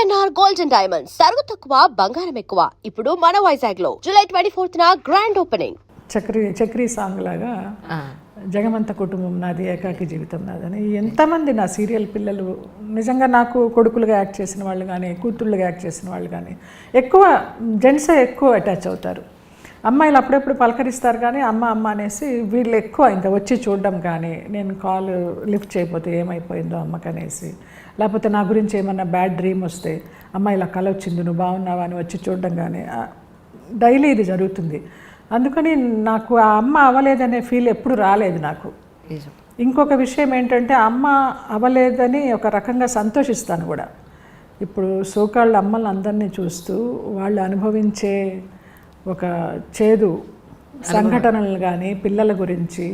TNR gold and diamonds తరుగు తక్కువ బంగారం ఎక్కువ. ఇప్పుడు మన వైజాగ్ లో July 24th grand opening. Chakri song లాగా జగమంత కుటుంబం నాది, ఏకాకి జీవితం నాదని ఎంతమంది నా సీరియల్ పిల్లలు నిజంగా నాకు కొడుకులుగా యాక్ట్ చేసిన వాళ్ళు కానీ కూతుళ్ళుగా యాక్ట్ చేసిన వాళ్ళు కానీ ఎక్కువ జెంట్సే ఎక్కువ అటాచ్ అవుతారు. అమ్మాయిలు అప్పుడెప్పుడు పలకరిస్తారు కానీ అమ్మ అమ్మ అనేసి వీళ్ళు ఎక్కువ ఇంకా వచ్చి చూడడం కానీ, నేను కాల్ లిఫ్ట్ చేయకపోతే ఏమైపోయిందో అమ్మకనేసి, లేకపోతే నా గురించి ఏమన్నా బ్యాడ్ డ్రీమ్ వస్తే అమ్మ ఇలా కల వచ్చింది నువ్వు బాగున్నావా అని వచ్చి చూడడం కానీ డైలీ ఇది జరుగుతుంది. అందుకని నాకు ఆ అమ్మ అవ్వలేదనే ఫీల్ ఎప్పుడు రాలేదు నాకు. ఇంకొక విషయం ఏంటంటే అమ్మ అవ్వలేదని ఒక రకంగా సంతోషిస్తాను కూడా. ఇప్పుడు సోకాళ్ళ అమ్మల్ని అందరినీ చూస్తూ వాళ్ళు అనుభవించే ఒక చేదు సంఘటనలు కానీ పిల్లల గురించి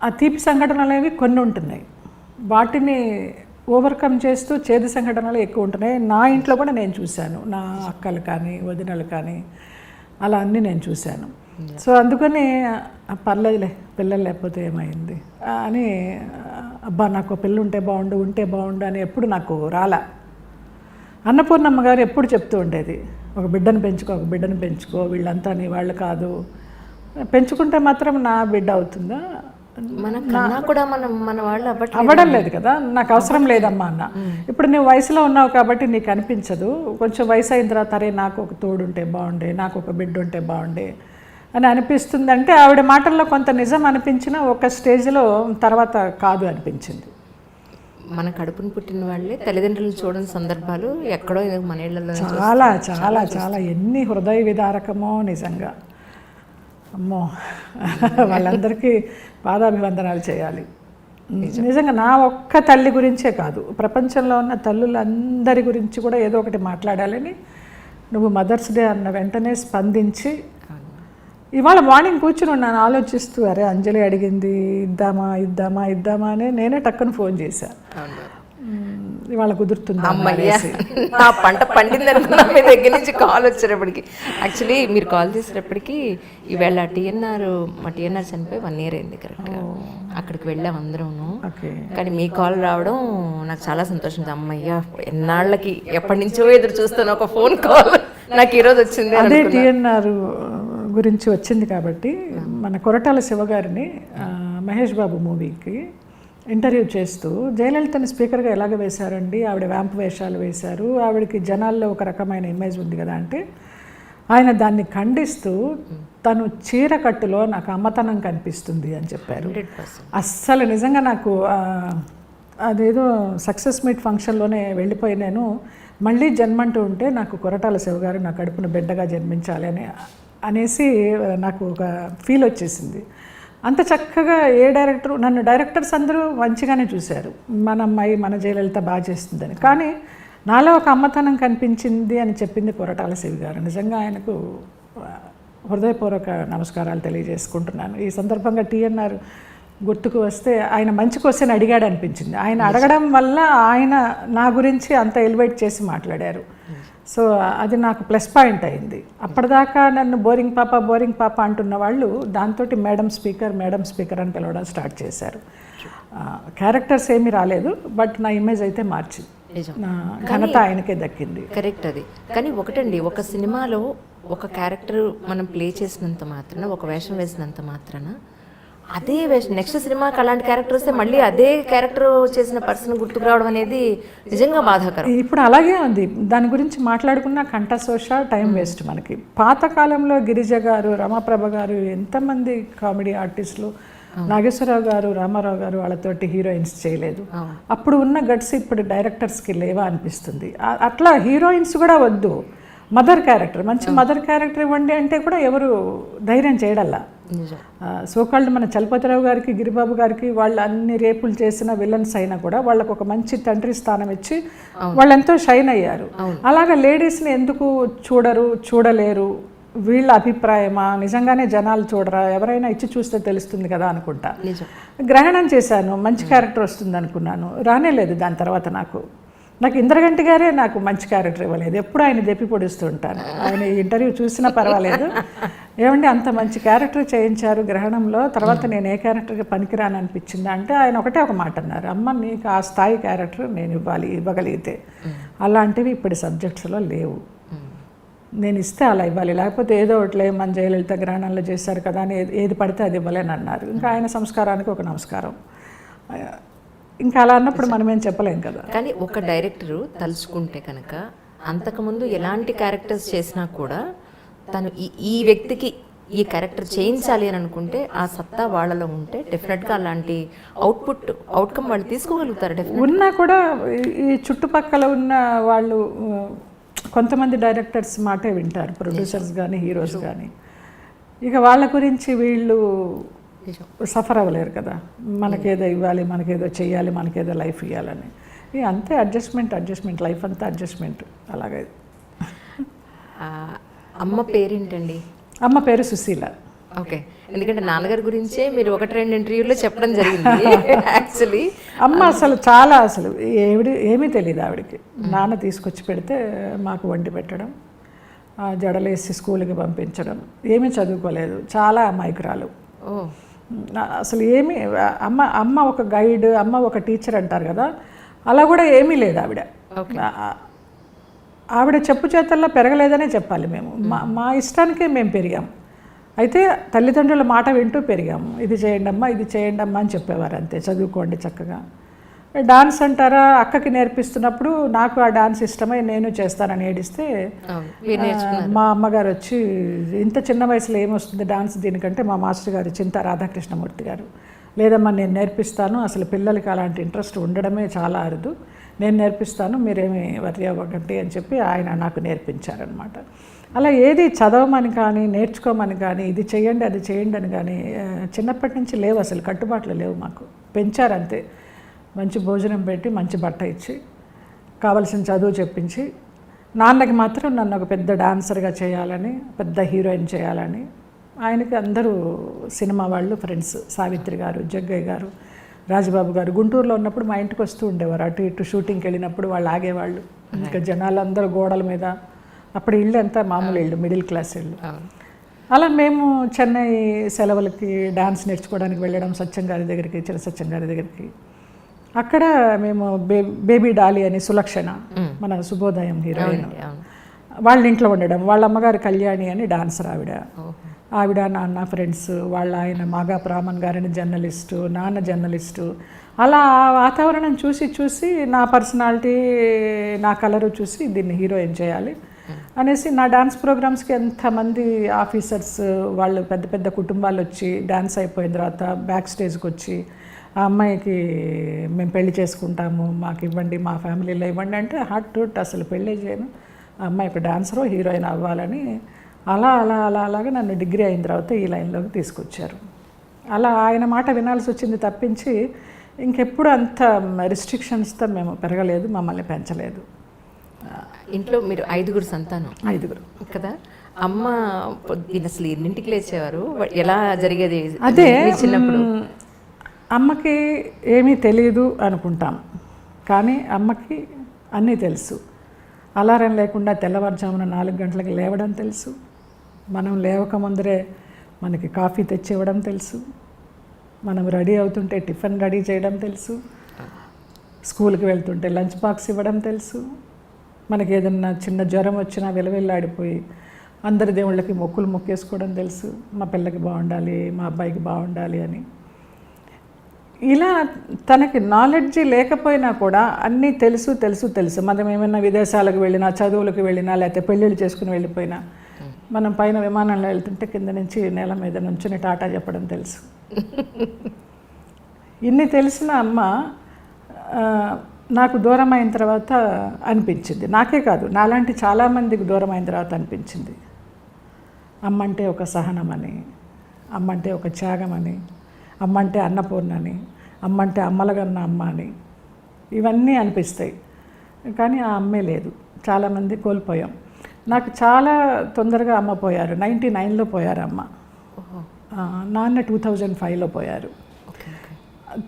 ఆ తీపి సంఘటనలు అనేవి కొన్ని ఉంటున్నాయి, వాటిని ఓవర్కమ్ చేస్తూ చేదు సంఘటనలు ఎక్కువ ఉంటున్నాయి. నా ఇంట్లో కూడా నేను చూశాను, నా అక్కలు కానీ వదినలు కానీ అలా అన్నీ నేను చూశాను. సో అందుకని పర్లేదులే పిల్లలు లేకపోతే ఏమైంది అని, అబ్బా నాకు పిల్ల ఉంటే బాగుండు అని ఎప్పుడు నాకు రాలా. అన్నపూర్ణమ్మ గారు ఎప్పుడు చెప్తూ ఉండేది, ఒక బిడ్డను పెంచుకో వీళ్ళంతా నీ వాళ్ళు కాదు, పెంచుకుంటే మాత్రం నా బిడ్డ అవుతుందా, మన వాళ్ళు అవ్వడం లేదు కదా, నాకు అవసరం లేదమ్మా అన్న. ఇప్పుడు నువ్వు వయసులో ఉన్నావు కాబట్టి నీకు అనిపించదు, కొంచెం వయసు అయిన తర్వాత అరే నాకు ఒక తోడుంటే బాగుండే, నాకు ఒక బిడ్డ ఉంటే బాగుండే అని అనిపిస్తుంది. అంటే ఆవిడ మాటల్లో కొంత నిజం అనిపించినా ఒక స్టేజ్లో తర్వాత కాదు అనిపించింది. మన కడుపును పుట్టిన వాళ్ళే తల్లిదండ్రులు చూడని సందర్భాలు ఎక్కడో మన ఇళ్లలో చాలా చాలా చాలా ఎన్ని హృదయ విదారకమో నిజంగా. అమ్మో వాళ్ళందరికీ పాదాభివందనాలు చేయాలి. నిజంగా నా ఒక్క తల్లి గురించే కాదు, ప్రపంచంలో ఉన్న తల్లులందరి గురించి కూడా ఏదో ఒకటి మాట్లాడాలని నువ్వు మదర్స్ డే అన్న వెంటనే స్పందించి, ఇవాళ మార్నింగ్ కూర్చుని ఉన్నాను ఆలోచిస్తూ, అరే అంజలి అడిగింది ఇద్దామా అని నేనే టక్కున ఫోన్ చేశాను. ఇవాళ కుదురుతుంది ఆ పంట పండింది అనుకున్నా మీ దగ్గర నుంచి కాల్ వచ్చేటప్పటికి. యాక్చువల్లీ మీరు కాల్ చేసేటప్పటికి ఈవేళ మా టీఎన్ఆర్ చనిపోయి 1 year అయింది కరెక్ట్గా. అక్కడికి వెళ్ళాం అందరూ. కానీ మీ కాల్ రావడం నాకు చాలా సంతోషం. అమ్మయ్య ఎన్నాళ్ళకి ఎప్పటి నుంచో ఎదురు చూస్తాను ఒక ఫోన్ కాల్ నాకు ఈరోజు వచ్చింది. అదే టీఎన్ఆర్ గురించి వచ్చింది కాబట్టి మన కొరటాల శివగారిని మహేష్ బాబు మూవీకి ఇంటర్వ్యూ చేస్తూ జయలలితని స్పీకర్గా ఎలాగ వేశారండి, ఆవిడ వ్యాంప్ వేషాలు వేశారు, ఆవిడకి జనాల్లో ఒక రకమైన ఇమేజ్ ఉంది కదా అంటే, ఆయన దాన్ని ఖండిస్తూ తను చీర కట్టులో నాకు అమ్మతనం కనిపిస్తుంది అని చెప్పారు. అస్సలు నిజంగా నాకు అదేదో సక్సెస్ మీట్ ఫంక్షన్లోనే వెళ్ళిపోయి నేను మళ్ళీ జన్మంటూ ఉంటే నాకు కొరటాల శివగారు నా కడుపున బిడ్డగా జన్మించాలి అనేసి నాకు ఒక ఫీల్ వచ్చేసింది. అంత చక్కగా నన్ను డైరెక్టర్స్ అందరూ మంచిగానే చూశారు, మన అమ్మాయి మన జయలలిత బాగా చేస్తుందని. కానీ నాలో ఒక అమ్మతనం కనిపించింది అని చెప్పింది కొరటాల శివ గారు. నిజంగా ఆయనకు హృదయపూర్వక నమస్కారాలు తెలియజేసుకుంటున్నాను. ఈ సందర్భంగా టీఎన్ఆర్ గుర్తుకు వస్తే ఆయన మంచి క్వశ్చన్ అడిగాడు అనిపించింది. ఆయన అడగడం వల్ల ఆయన నా గురించి అంత ఎలివేట్ చేసి మాట్లాడారు. సో అది నాకు ప్లస్ పాయింట్ అయింది. అప్పటిదాకా నన్ను బోరింగ్ పాప అంటున్న వాళ్ళు దాంతో మేడం స్పీకర్ అని పిలవడం స్టార్ట్ చేశారు. క్యారెక్టర్స్ ఏమీ రాలేదు, బట్ నా ఇమేజ్ అయితే మార్చింది, నా ఘనత ఆయనకే దక్కింది. కరెక్ట్ అది. కానీ ఒకటండి, ఒక సినిమాలో ఒక క్యారెక్టర్ మనం ప్లే చేసినంత మాత్రాన, ఒక వేషం వేసినంత మాత్రాన అదే వేషం నెక్స్ట్ సినిమాకి అలాంటి క్యారెక్టర్ వస్తే మళ్ళీ అదే క్యారెక్టర్ చేసిన పర్సన్ గుర్తుకు రావడం అనేది నిజంగా బాధాకరం. ఇప్పుడు అలాగే ఉంది. దాని గురించి మాట్లాడుకున్న కంఠశోష, టైం వేస్ట్ మనకి. పాతకాలంలో గిరిజ గారు, రమాప్రభ గారు, ఎంతమంది కామెడీ ఆర్టిస్టులు, నాగేశ్వరరావు గారు, రామారావు గారు వాళ్ళతోటి హీరోయిన్స్ చేయలేదు. అప్పుడు ఉన్న గట్స్ ఇప్పుడు డైరెక్టర్స్కి లేవా అనిపిస్తుంది. అట్లా హీరోయిన్స్ కూడా వద్దు, మదర్ క్యారెక్టర్, మంచి మదర్ క్యారెక్టర్ ఇవ్వండి అంటే కూడా ఎవరు ధైర్యం చేయడల్లా. సోకాళ్ళు మన చలపతిరావు గారికి, గిరిబాబు గారికి వాళ్ళు అన్ని రేపులు చేసిన విలన్స్ అయినా కూడా వాళ్ళకు ఒక మంచి తండ్రి స్థానం ఇచ్చి వాళ్ళు ఎంతో షైన్ అయ్యారు. అలాగా లేడీస్ని ఎందుకు చూడలేరు, వీళ్ళ అభిప్రాయమా, నిజంగానే జనాలు చూడరా, ఎవరైనా ఇచ్చి చూస్తే తెలుస్తుంది కదా అనుకుంటా. గ్రహణం చేశాను, మంచి క్యారెక్టర్ వస్తుంది అనుకున్నాను, రానేలేదు. దాని తర్వాత నాకు ఇంద్రగంటి గారే నాకు మంచి క్యారెక్టర్ ఇవ్వలేదు. ఎప్పుడు ఆయన దెప్పి పొడుస్తూ ఉంటాను. ఆయన ఇంటర్వ్యూ చూసినా పర్వాలేదు, ఏమండి అంత మంచి క్యారెక్టర్ చేయించారు గ్రహణంలో, తర్వాత నేను ఏ క్యారెక్టర్కి పనికిరాని అనిపించింది అంటే ఆయన ఒకటే ఒక మాట అన్నారు, అమ్మ నీకు ఆ స్థాయి క్యారెక్టర్ నేను ఇవ్వగలిగితే, అలాంటివి ఇప్పుడు సబ్జెక్ట్స్లో లేవు, నేను ఇస్తే అలా ఇవ్వాలి, లేకపోతే ఏదో ఒకటి మన జయలలిత గ్రహణంలో చేశారు కదా అని ఏది పడితే అది ఇవ్వలేని అన్నారు. ఇంకా ఆయన సంస్కారానికి ఒక నమస్కారం. ఇంకా అలా అన్నప్పుడు మనం ఏం చెప్పలేం కదా. కానీ ఒక డైరెక్టరు తలుచుకుంటే కనుక అంతకుముందు ఎలాంటి క్యారెక్టర్స్ చేసినా కూడా తను ఈ వ్యక్తికి ఈ క్యారెక్టర్ చేయించాలి అని అనుకుంటే ఆ సత్తా వాళ్ళలో ఉంటే డెఫినెట్గా అలాంటి అవుట్కమ్ వాళ్ళు తీసుకోగలుగుతారు. ఉన్నా కూడా ఈ చుట్టుపక్కల ఉన్న వాళ్ళు కొంతమంది డైరెక్టర్స్ మాటే వింటారు, ప్రొడ్యూసర్స్ కానీ హీరోస్ కానీ. ఇక వాళ్ళ గురించి వీళ్ళు సఫర్ అవ్వలేరు కదా, మనకేదో ఇవ్వాలి, మనకేదో చెయ్యాలి, మనకేదో లైఫ్ ఇవ్వాలని. అంతే, అడ్జస్ట్మెంట్ లైఫ్ అంతా అడ్జస్ట్మెంట్. అలాగే. అమ్మ పేరేంటండి? అమ్మ పేరు సుశీల. ఓకే, ఎందుకంటే నాన్నగారి గురించే మీరు 1-2 ఇంటర్వ్యూలో చెప్పడం జరిగింది. యాక్చువల్లీ అమ్మ అసలు ఏమీ తెలియదు ఆవిడకి. నాన్న తీసుకొచ్చి పెడితే మాకు వండి పెట్టడం, జడలేసి స్కూల్కి పంపించడం, ఏమీ చదువుకోలేదు, చాలా అమాయకురాలు. అసలు ఏమీ అమ్మ ఒక గైడ్, అమ్మ ఒక టీచర్ అంటారు కదా, అలా కూడా ఏమీ లేదు ఆవిడ. ఆవిడ చెప్పు చేతల్లో పెరగలేదనే చెప్పాలి. మేము మా ఇష్టానికే మేము పెరిగాం. అయితే తల్లిదండ్రుల మాట వింటూ పెరిగాము. ఇది చేయండి అమ్మా అని చెప్పేవారు, అంతే, చదువుకోండి చక్కగా. డాన్స్ అంటారా, అక్కకి నేర్పిస్తున్నప్పుడు నాకు ఆ డాన్స్ ఇష్టమై నేను చేస్తానని ఏడిస్తే మా అమ్మగారు వచ్చి, ఇంత చిన్న వయసులో ఏమొస్తుంది డాన్స్ దీనికంటే, మా మాస్టర్ గారు చింతా రాధాకృష్ణమూర్తి గారు, లేదమ్మా నేను నేర్పిస్తాను, అసలు పిల్లలకి అలాంటి ఇంట్రెస్ట్ ఉండడమే చాలా అరుదు, నేను నేర్పిస్తాను, మీరేమి వర్రీ అవ్వకండి అని చెప్పి ఆయన నాకు నేర్పించారనమాట. అలా ఏది చదవమని కానీ నేర్చుకోమని కానీ ఇది చేయండి అది చేయండి అని కానీ చిన్నప్పటి నుంచి లేవు, అసలు కట్టుబాట్లు లేవు మాకు. పెంచారంతే, మంచి భోజనం పెట్టి మంచి బట్ట ఇచ్చి కావలసిన చదువు చెప్పించి, నాన్నకి మాత్రం నన్ను ఒక పెద్ద డాన్సర్గా చేయాలని, పెద్ద హీరోయిన్ చేయాలని. ఆయనకి అందరూ సినిమా వాళ్ళు ఫ్రెండ్స్, సావిత్రి గారు, జగ్గయ్య గారు, రాజబాబు గారు. గుంటూరులో ఉన్నప్పుడు మా ఇంటికి వస్తూ ఉండేవారు, అటు ఇటు షూటింగ్కి వెళ్ళినప్పుడు వాళ్ళు ఆగేవాళ్ళు. ఇంకా జనాలందరూ గోడల మీద, అప్పుడు ఇళ్ళు అంతా మామూలు ఇళ్ళు, మిడిల్ క్లాస్ ఇళ్ళు. అలా మేము చెన్నై సెలవులకి డాన్స్ నేర్చుకోవడానికి వెళ్ళడం, సత్యం గారి దగ్గరికి, చిర సత్యం గారి దగ్గరికి. అక్కడ మేము బేబీ డాలి అని సులక్షణ, మన శుభోదయం హీరోయిన్, వాళ్ళ ఇంట్లో ఉండడం. వాళ్ళ అమ్మగారు కళ్యాణి అని డాన్సర్ ఆవిడ నాన్న ఫ్రెండ్స్, వాళ్ళ ఆయన మాగా ప్రామన్ గారని జర్నలిస్టు, నాన్న జర్నలిస్టు. అలా ఆ వాతావరణం చూసి నా పర్సనాలిటీ, నా కలరు చూసి దీన్ని హీరోయిన్ చేయాలి అనేసి నా డాన్స్ ప్రోగ్రామ్స్కి ఎంతమంది ఆఫీసర్స్ వాళ్ళు పెద్ద పెద్ద కుటుంబాలు వచ్చి డాన్స్ అయిపోయిన తర్వాత బ్యాక్ స్టేజ్కి వచ్చి, ఆ అమ్మాయికి మేము పెళ్లి చేసుకుంటాము, మాకు ఇవ్వండి, మా ఫ్యామిలీలో ఇవ్వండి అంటే హార్ట్ అసలు పెళ్ళే చేయను, ఆ అమ్మాయి ఒక డాన్సరో హీరోయిన్ అవ్వాలని అలాగా నన్ను డిగ్రీ అయిన తర్వాత ఈ లైన్లోకి తీసుకొచ్చారు. అలా ఆయన మాట వినాల్సి వచ్చింది తప్పించి ఇంకెప్పుడు అంత రిస్ట్రిక్షన్స్తో మేము పెరగలేదు, మమ్మల్ని పెంచలేదు. ఇంట్లో మీరు 5 సంతానం? 5 కదా. అమ్మ పొద్దున్న అసలు ఎన్నింటికి లేచేవారు, ఎలా జరిగేది అదే చిన్నప్పుడు? అమ్మకి ఏమీ తెలియదు అనుకుంటాం, కానీ అమ్మకి అన్నీ తెలుసు. అలారం లేకుండా తెల్లవారుజామున 4 గంటలకు లేవడం తెలుసు, మనం లేవక ముందరే మనకి కాఫీ తెచ్చి ఇవ్వడం తెలుసు, మనం రెడీ అవుతుంటే టిఫిన్ రెడీ చేయడం తెలుసు, స్కూల్కి వెళ్తుంటే లంచ్ బాక్స్ ఇవ్వడం తెలుసు, మనకి ఏదన్నా చిన్న జ్వరం వచ్చినా విలవిల్లాడిపోయి అందరి దేవుళ్ళకి మొక్కేసుకోవడం తెలుసు, మా పిల్లకి బాగుండాలి, మా అబ్బాయికి బాగుండాలి అని. ఇలా తనకి నాలెడ్జ్ లేకపోయినా కూడా అన్నీ తెలుసు. మనం ఏమైనా విదేశాలకు వెళ్ళినా, చదువులకు వెళ్ళినా, లేకపోతే పెళ్ళిళ్ళు చేసుకుని వెళ్ళిపోయినా, మనం పైన విమానంలో వెళ్తుంటే కింద నుంచి నేల మీద నుంచుని టాటా చెప్పడం తెలుసు. ఇన్ని తెలిసిన అమ్మ నాకు దూరం అయిన తర్వాత అనిపించింది, నాకే కాదు నాలాంటి చాలామందికి దూరం అయిన తర్వాత అనిపించింది, అమ్మంటే ఒక సహనమని, అమ్మంటే ఒక త్యాగమని, అమ్మంటే అన్నపూర్ణని, అమ్మంటే అమ్మలగన్న అమ్మ అని, ఇవన్నీ అనిపిస్తాయి. కానీ ఆ అమ్మే లేదు, చాలామంది కోల్పోయాం. నాకు చాలా తొందరగా అమ్మ పోయారు, 99లో పోయారు అమ్మ, నాన్న 2005లో పోయారు.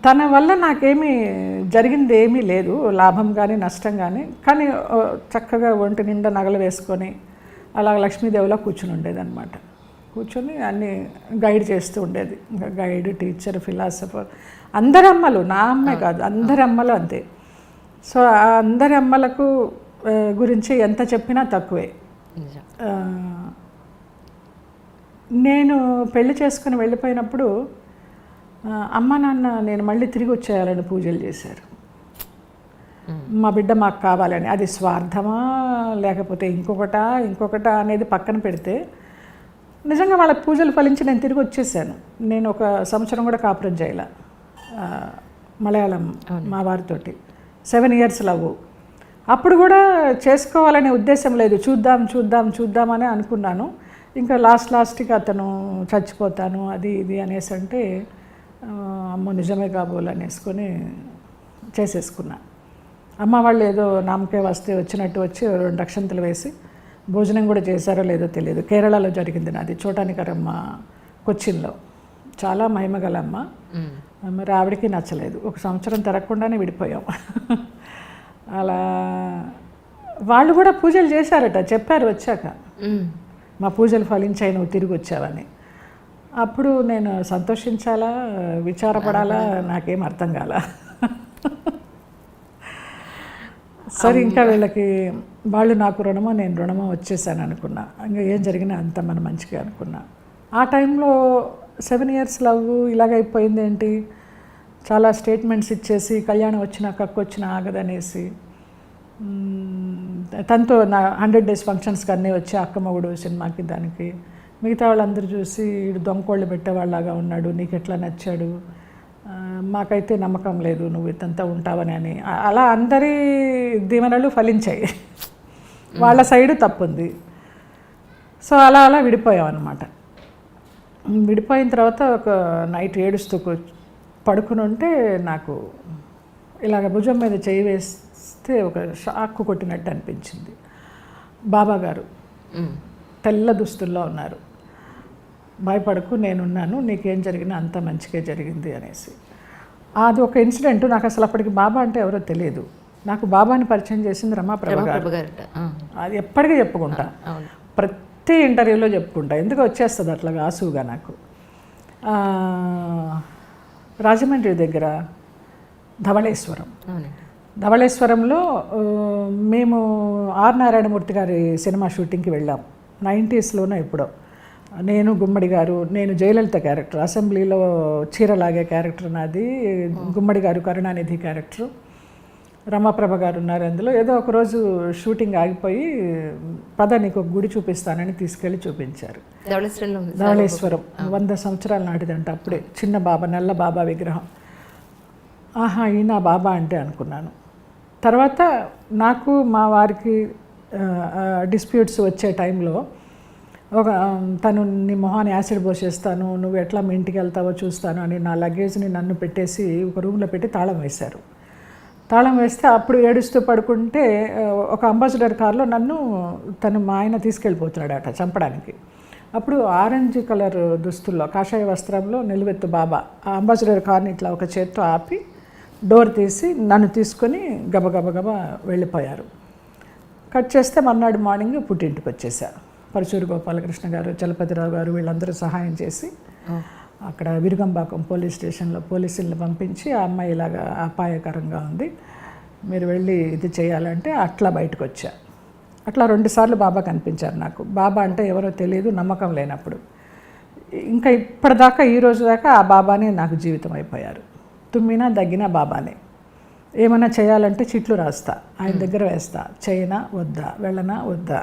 తన వల్ల నాకేమీ జరిగింది ఏమీ లేదు, లాభం కానీ నష్టం కానీ చక్కగా ఒంటి నిండా నగలు వేసుకొని అలా లక్ష్మీదేవిలో కూర్చుని ఉండేదన్నమాట. కూర్చొని అన్నీ గైడ్ చేస్తూ ఉండేది. ఇంకా గైడ్, టీచర్, ఫిలాసఫర్, అందరి అమ్మలు, నా అమ్మే కాదు అందరి అమ్మలు అంతే. సో ఆ అందరి అమ్మలకు గురించి ఎంత చెప్పినా తక్కువే. నేను పెళ్లి చేసుకుని వెళ్ళిపోయినప్పుడు అమ్మ నాన్న నేను మళ్ళీ తిరిగి వచ్చేయాలని పూజలు చేశారు. మా బిడ్డ మాకు కావాలని. అది స్వార్థమా లేకపోతే ఇంకొకటా అనేది పక్కన పెడితే నిజంగా వాళ్ళ పూజలు ఫలించి నేను తిరిగి వచ్చేసాను. నేను 1 సంవత్సరం కూడా కాపురం చేయాల మలయాళం మా వారితోటి. 7 years లవ్. అప్పుడు కూడా చేసుకోవాలనే ఉద్దేశం లేదు, చూద్దామని అనుకున్నాను. ఇంకా లాస్ట్కి అతను చచ్చిపోతాను అది ఇది అనేసి అంటే అమ్మో నిజమే కాబోలు అనేసుకొని చేసేసుకున్నా. అమ్మ వాళ్ళు ఏదో నామకే వస్తే వచ్చినట్టు వచ్చి 2 అక్షంతలు వేసి భోజనం కూడా చేశారో లేదో తెలియదు. కేరళలో జరిగింది నాది, చోటానికరమ్మ, కొచ్చిన్లో. చాలా మహిమగల అమ్మ. మరి ఆవిడకి నచ్చలేదు. 1 సంవత్సరం తిరగకుండానే విడిపోయాం. అలా వాళ్ళు కూడా పూజలు చేశారట, చెప్పారు వచ్చాక, మా పూజలు ఫలించాయి నువ్వు తిరిగి వచ్చావని. అప్పుడు నేను సంతోషించాలా విచారపడాలా నాకేం అర్థం కాల. సరే ఇంకా వీళ్ళకి వాళ్ళు నాకు రుణమో నేను రుణమో వచ్చేసాను అనుకున్నా. ఇంకా ఏం జరిగినా అంత మన మంచిగా అనుకున్నా. ఆ టైంలో 7 years లవ్ ఇలాగైపోయింది ఏంటి, చాలా స్టేట్మెంట్స్ ఇచ్చేసి కళ్యాణం వచ్చినా కక్కొచ్చినా ఆగదనేసి తనతో నా 100 days ఫంక్షన్స్కి అన్నీ వచ్చి అక్కమ్మగుడు సినిమాకి దానికి మిగతా వాళ్ళందరూ చూసి వీడు దొంగకోళ్ళు పెట్టేవాళ్ళలాగా ఉన్నాడు, నీకు ఎట్లా నచ్చాడు, మాకైతే నమ్మకం లేదు నువ్వు ఇతంతా ఉంటావని అని అలా అందరి దీవెనలు ఫలించాయి. వాళ్ళ సైడు తప్పుంది. సో అలా విడిపోయాం అన్నమాట. విడిపోయిన తర్వాత ఒక నైట్ ఏడుస్తూ పడుకుని ఉంటే నాకు ఇలాగ భుజం మీద చేయి వేస్తే ఒక షాక్ కొట్టినట్టు అనిపించింది. బాబా గారు తెల్ల దుస్తుల్లో ఉన్నారు. భయపడకు నేనున్నాను, నీకేం జరిగినా అంత మంచిగా జరిగింది అనేసి. అది ఒక ఇన్సిడెంట్. నాకు అసలు అప్పటికి బాబా అంటే ఎవరో తెలియదు. నాకు బాబాని పరిచయం చేసింది రమాప్రభ గారు. అది ఎప్పటికీ చెప్పుకుంటా, ప్రతి ఇంటర్వ్యూలో చెప్పుకుంటా, ఎందుకు వచ్చేస్తుంది అట్లాగా ఆసువుగా నాకు. రాజమండ్రి దగ్గర ధవళేశ్వరంలో మేము ఆర్ నారాయణమూర్తి గారి సినిమా షూటింగ్కి వెళ్ళాం. 90s ఎప్పుడో. నేను, గుమ్మడి గారు, నేను జయలలిత క్యారెక్టర్, అసెంబ్లీలో చీరలాగే క్యారెక్టర్ నాది, గుమ్మడి గారు కరుణానిధి క్యారెక్టరు, రమాప్రభ గారు ఉన్నారు అందులో. ఏదో ఒకరోజు షూటింగ్ ఆగిపోయి పద నీకు ఒక గుడి చూపిస్తానని తీసుకెళ్ళి చూపించారు. ధవళేశ్వరం 100 సంవత్సరాల నాటిదంట. అప్పుడే చిన్న బాబా, నల్ల బాబా విగ్రహం. ఆహా ఈయన బాబా అంటే అనుకున్నాను. తర్వాత నాకు మా వారికి డిస్ప్యూట్స్ వచ్చే టైంలో తను నీ మొహాన్ని యాసిడ్ పోసేస్తాను, నువ్వు ఎట్లా మీ ఇంటికి వెళ్తావో చూస్తాను అని నా లగేజ్ని నన్ను పెట్టేసి ఒక రూమ్లో పెట్టి తాళం వేశారు. తాళం వేస్తే అప్పుడు ఏడుస్తూ పడుకుంటే ఒక అంబాసిడర్ కార్లో తను మా ఆయన తీసుకెళ్ళిపోతున్నాడట చంపడానికి. అప్పుడు ఆరెంజ్ కలర్ దుస్తుల్లో కాషాయ వస్త్రంలో నిలువెత్తు బాబా ఆ అంబాసిడర్ కార్ని ఇట్లా ఒక చేత్తో ఆపి డోర్ తీసి నన్ను తీసుకొని గబగబా వెళ్ళిపోయారు. కట్ చేస్తే మర్నాడు మార్నింగ్ పుట్టింటికి వచ్చేసారు. పరచూరు గోపాలకృష్ణ గారు, చలపతిరావు గారు వీళ్ళందరూ సహాయం చేసి అక్కడ విరుగంబాకం పోలీస్ స్టేషన్లో పోలీసులను పంపించి ఆ అమ్మాయి ఇలాగా అపాయకరంగా ఉంది, మీరు వెళ్ళి ఇది చేయాలంటే అట్లా బయటకు వచ్చా. అట్లా 2 సార్లు బాబా కనిపించారు నాకు. బాబా అంటే ఎవరో తెలియదు, నమ్మకం లేనప్పుడు. ఇంకా ఇప్పటిదాకా ఈ రోజు దాకా ఆ బాబానే నాకు జీవితం అయిపోయారు. తుమ్మినా దగ్గినా బాబానే. ఏమైనా చేయాలంటే చిట్లు రాస్తా, ఆయన దగ్గర వేస్తా, చేయనా వద్దా, వెళ్ళనా వద్దా,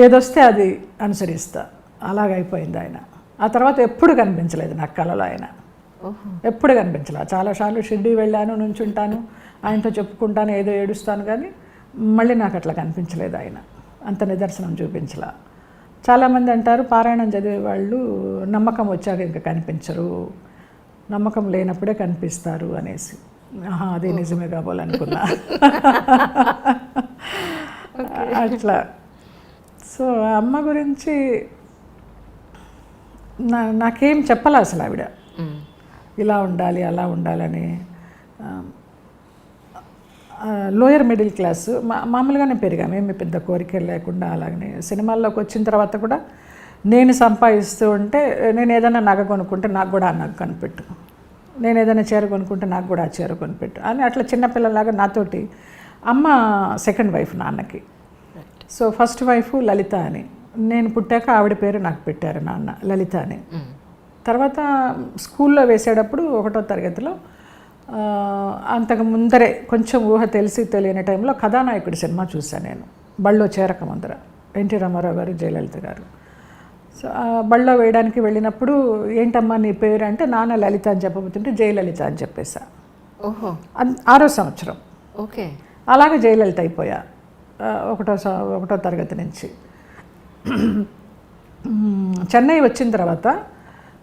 ఏదొస్తే అది అనుసరిస్తా. అలాగైపోయింది ఆయన. ఆ తర్వాత ఎప్పుడు కనిపించలేదు నాకు కలలో ఆయన, ఎప్పుడు కనిపించలే. చాలాసార్లు షిర్డీ వెళ్ళాను, నుంచుంటాను, ఆయనతో చెప్పుకుంటాను, ఏదో ఏడుస్తాను, కానీ మళ్ళీ నాకు అట్లా కనిపించలేదు ఆయన, అంత నిదర్శనం చూపించలా. చాలామంది అంటారు పారాయణం చదివే వాళ్ళు నమ్మకం వచ్చాక ఇంకా కనిపించరు, నమ్మకం లేనప్పుడే కనిపిస్తారు అనేసి. అదే నిజమే కాబోలనుకున్నా. అట్లా. సో అమ్మ గురించి నాకేం చెప్పాలి అసలు. ఆవిడ ఇలా ఉండాలి అలా ఉండాలని. లోయర్ మిడిల్ క్లాస్ మామూలుగానే పెరిగాము, ఏమి పెద్ద కోరికలు లేకుండా. అలాగనే సినిమాల్లోకి వచ్చిన తర్వాత కూడా నేను సంపాదిస్తూ ఉంటే నేను ఏదైనా నగ కొనుక్కుంటే నాకు కూడా ఆ నగ కొనిపెట్టు, నేను ఏదైనా చీర కొనుక్కుంటే నాకు కూడా ఆ చీర కొనిపెట్టు అని అట్లా చిన్నపిల్లలాగా నాతోటి. అమ్మ సెకండ్ వైఫ్ నాన్నకి. సో ఫస్ట్ వైఫ్ లలిత అని, నేను పుట్టాక ఆవిడ పేరు నాకు పెట్టారు నాన్న, లలిత అని. తర్వాత స్కూల్లో వేసేటప్పుడు 1వ తరగతిలో అంతకు ముందరే కొంచెం ఊహ తెలిసి తెలియని టైంలో కథానాయకుడి సినిమా చూశాను నేను, బళ్ళో చేరక ముందర, ఎన్టీ రామారావు గారు, జయలలిత గారు. సో బళ్ళో వేయడానికి వెళ్ళినప్పుడు ఏంటమ్మా నీ పేరు అంటే నాన్న లలిత అని చెప్పబోతుంటే జయలలిత అని చెప్పేసా. ఓహో, 6వ సంవత్సరం. ఓకే. అలాగే జయలలిత అయిపోయా 1వ తరగతి నుంచి. చెన్నై వచ్చిన తర్వాత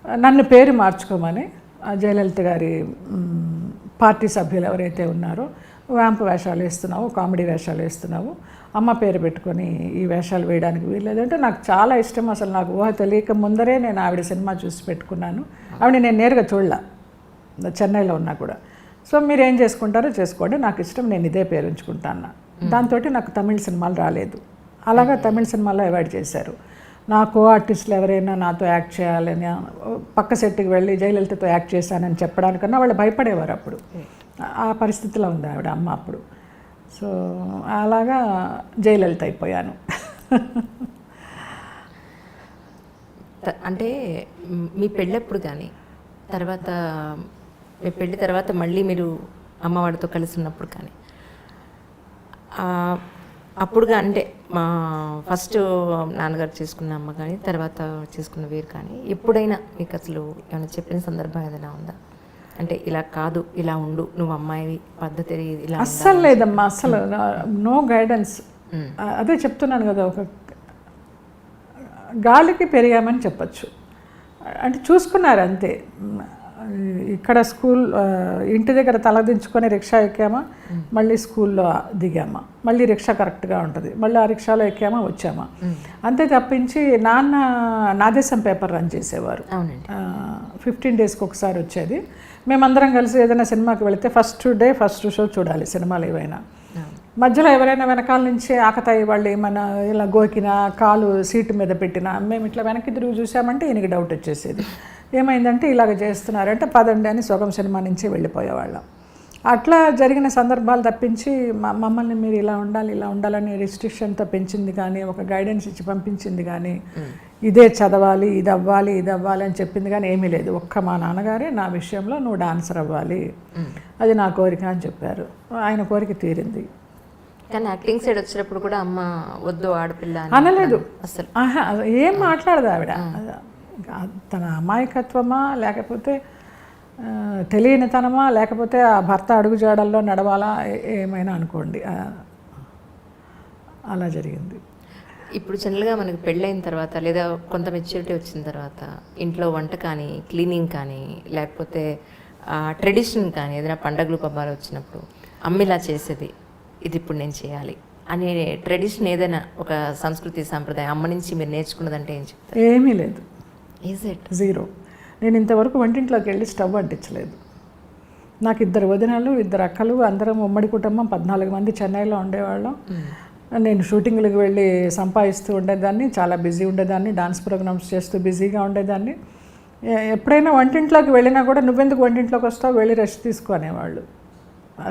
నన్ను పేరు మార్చుకోమని జయలలిత గారి పార్టీ సభ్యులు ఎవరైతే ఉన్నారో, వ్యాంపు వేషాలు వేస్తున్నావు, కామెడీ వేషాలు వేస్తున్నావు, అమ్మ పేరు పెట్టుకొని ఈ వేషాలు వేయడానికి వీల్లేదంటే నాకు చాలా ఇష్టం. అసలు నాకు ఊహ తెలియక ముందరే నేను ఆవిడ సినిమా చూసి పెట్టుకున్నాను. ఆవిడ నేను నేరుగా చూడలా, చెన్నైలో ఉన్నా కూడా. సో మీరు ఏం చేసుకుంటారో చేసుకోండి, నాకు ఇష్టం, నేను ఇదే పేరు ఉంచుకుంటాను. దాంతో నాకు తమిళ సినిమాలు రాలేదు. అలాగా తమిళ సినిమాలో అవాయిడ్ చేశారు. నా కో ఆర్టిస్టులు ఎవరైనా నాతో యాక్ట్ చేయాలని పక్క సెట్కి వెళ్ళి జయలలితతో యాక్ట్ చేశానని చెప్పడానికన్నా వాళ్ళు భయపడేవారు అప్పుడు. ఆ పరిస్థితిలో ఉంది ఆవిడ అమ్మ అప్పుడు. సో అలాగా జయలలిత అయిపోయాను. అంటే మీ పెళ్ళప్పుడు కానీ తర్వాత మీ పెళ్ళి తర్వాత మళ్ళీ మీరు అమ్మవాడితో కలిసి ఉన్నప్పుడు కానీ అప్పుడుగా అంటే మా ఫస్ట్ నాన్నగారు చేసుకున్న అమ్మ కానీ తర్వాత చేసుకున్న వీరు కానీ ఎప్పుడైనా మీకు అసలు ఏమైనా చెప్పిన సందర్భం ఏదైనా ఉందా? అంటే ఇలా కాదు, ఇలా ఉండు, నువ్వు అమ్మాయి పద్ధతి ఇలా అస్సలు లేదమ్మా, అస్సలు నో గైడెన్స్. అదే చెప్తున్నాను కదా, ఒక గాలికి పెరిగామని చెప్పచ్చు. అంటే చూసుకున్నారు అంతే. ఇక్కడ స్కూల్ ఇంటి దగ్గర తలదించుకొని రిక్షా ఎక్కామా, మళ్ళీ స్కూల్లో దిగామా, మళ్ళీ రిక్షా కరెక్ట్గా ఉంటుంది, మళ్ళీ ఆ రిక్షాలో ఎక్కామా వచ్చామా, అంతే తప్పించి నాన్న నాదేశం పేపర్ రన్ చేసేవారు. 15 డేస్కి ఒకసారి వచ్చేది. మేమందరం కలిసి ఏదైనా సినిమాకి వెళితే ఫస్ట్ డే ఫస్ట్ షో చూడాలి సినిమాలు ఏవైనా. మధ్యలో ఎవరైనా వెనకాల నుంచి ఆకతాయి వాళ్ళు ఏమైనా ఇలా గోకినా, కాలు సీటు మీద పెట్టినా మేము ఇట్లా వెనక్కి తిరిగి చూసామంటే ఈయనకి డౌట్ వచ్చేసేది. ఏమైందంటే ఇలాగ చేస్తున్నారంటే పదండి అని సొగం సినిమా నుంచి వెళ్ళిపోయేవాళ్ళం. అట్లా జరిగిన సందర్భాలు తప్పించి మమ్మల్ని మీరు ఇలా ఉండాలి ఇలా ఉండాలని రిస్ట్రిక్షన్తో పెంచింది కానీ, ఒక గైడెన్స్ ఇచ్చి పంపించింది కానీ, ఇదే చదవాలి ఇది అవ్వాలి ఇది అవ్వాలి అని చెప్పింది కానీ ఏమీ లేదు. ఒక్క మా నాన్నగారే నా విషయంలో నువ్వు డాన్సర్ అవ్వాలి, అది నా కోరిక అని చెప్పారు. ఆయన కోరిక తీరింది. కానీ యాక్టింగ్ సైడ్ వచ్చినప్పుడు కూడా అమ్మ వద్దు ఆడపిల్ల అనలేదు అసలు. ఏం మాట్లాడదు ఆవిడ. తన అమాయకత్వమా లేకపోతే తెలియనితనమా లేకపోతే ఆ భర్త అడుగుజాడల్లో నడవాలా ఏమైనా అనుకోండి, అలా జరిగింది. ఇప్పుడు జనరల్గా మనకి పెళ్ళైన తర్వాత లేదా కొంత మెచ్యూరిటీ వచ్చిన తర్వాత ఇంట్లో వంట కానీ, క్లీనింగ్ కానీ, లేకపోతే ట్రెడిషన్ కానీ, ఏదైనా పండగలు పబ్బాలు వచ్చినప్పుడు అమ్మ ఇలా చేసేది ఇది ఇప్పుడు నేను చేయాలి అనే ట్రెడిషన్ ఏదైనా ఒక సంస్కృతి సాంప్రదాయం అమ్మ నుంచి మీరు నేర్చుకున్నదంటే ఏం చెప్తారు? ఏమీ లేదు. Is it? జీరో. నేను ఇంతవరకు వంటింట్లోకి వెళ్ళి స్టవ్ అంటించలేదు. నాకు 2 వదినలు 2 అక్కలు, అందరం ఉమ్మడి కుటుంబం, 14 మంది చెన్నైలో ఉండేవాళ్ళం. నేను షూటింగ్లకు వెళ్ళి సంపాదిస్తూ ఉండేదాన్ని, చాలా బిజీ ఉండేదాన్ని, డాన్స్ ప్రోగ్రామ్స్ చేస్తూ బిజీగా ఉండేదాన్ని. ఎప్పుడైనా వంటింట్లోకి వెళ్ళినా కూడా నువ్వెందుకు వంటింట్లోకి వస్తావు, వెళ్ళి రెస్ట్ తీసుకునేవాళ్ళు.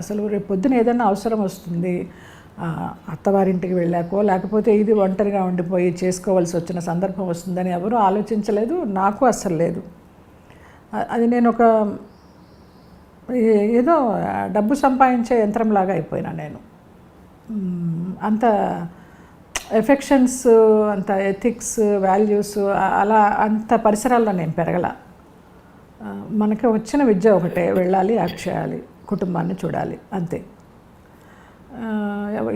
అసలు రేపు పొద్దున ఏదైనా అవసరం వస్తుంది, అత్తవారింటికి వెళ్ళాకో లేకపోతే ఇది ఒంటరిగా ఉండిపోయి చేసుకోవాల్సి వచ్చిన సందర్భం వస్తుందని ఎవరూ ఆలోచించలేదు, నాకు అస్సలు లేదు. అది నేను ఒక ఏదో డబ్బు సంపాదించే యంత్రంలాగా అయిపోయినా నేను. అంత ఎఫెక్షన్స్, అంత ఎథిక్స్, వాల్యూస్ అలా అంత పరిసరాల్లో నేను పెరగల. మనకి వచ్చిన విద్య ఒకటే, వెళ్ళాలి, యాక్ట్ చేయాలి, కుటుంబాన్ని చూడాలి, అంతే.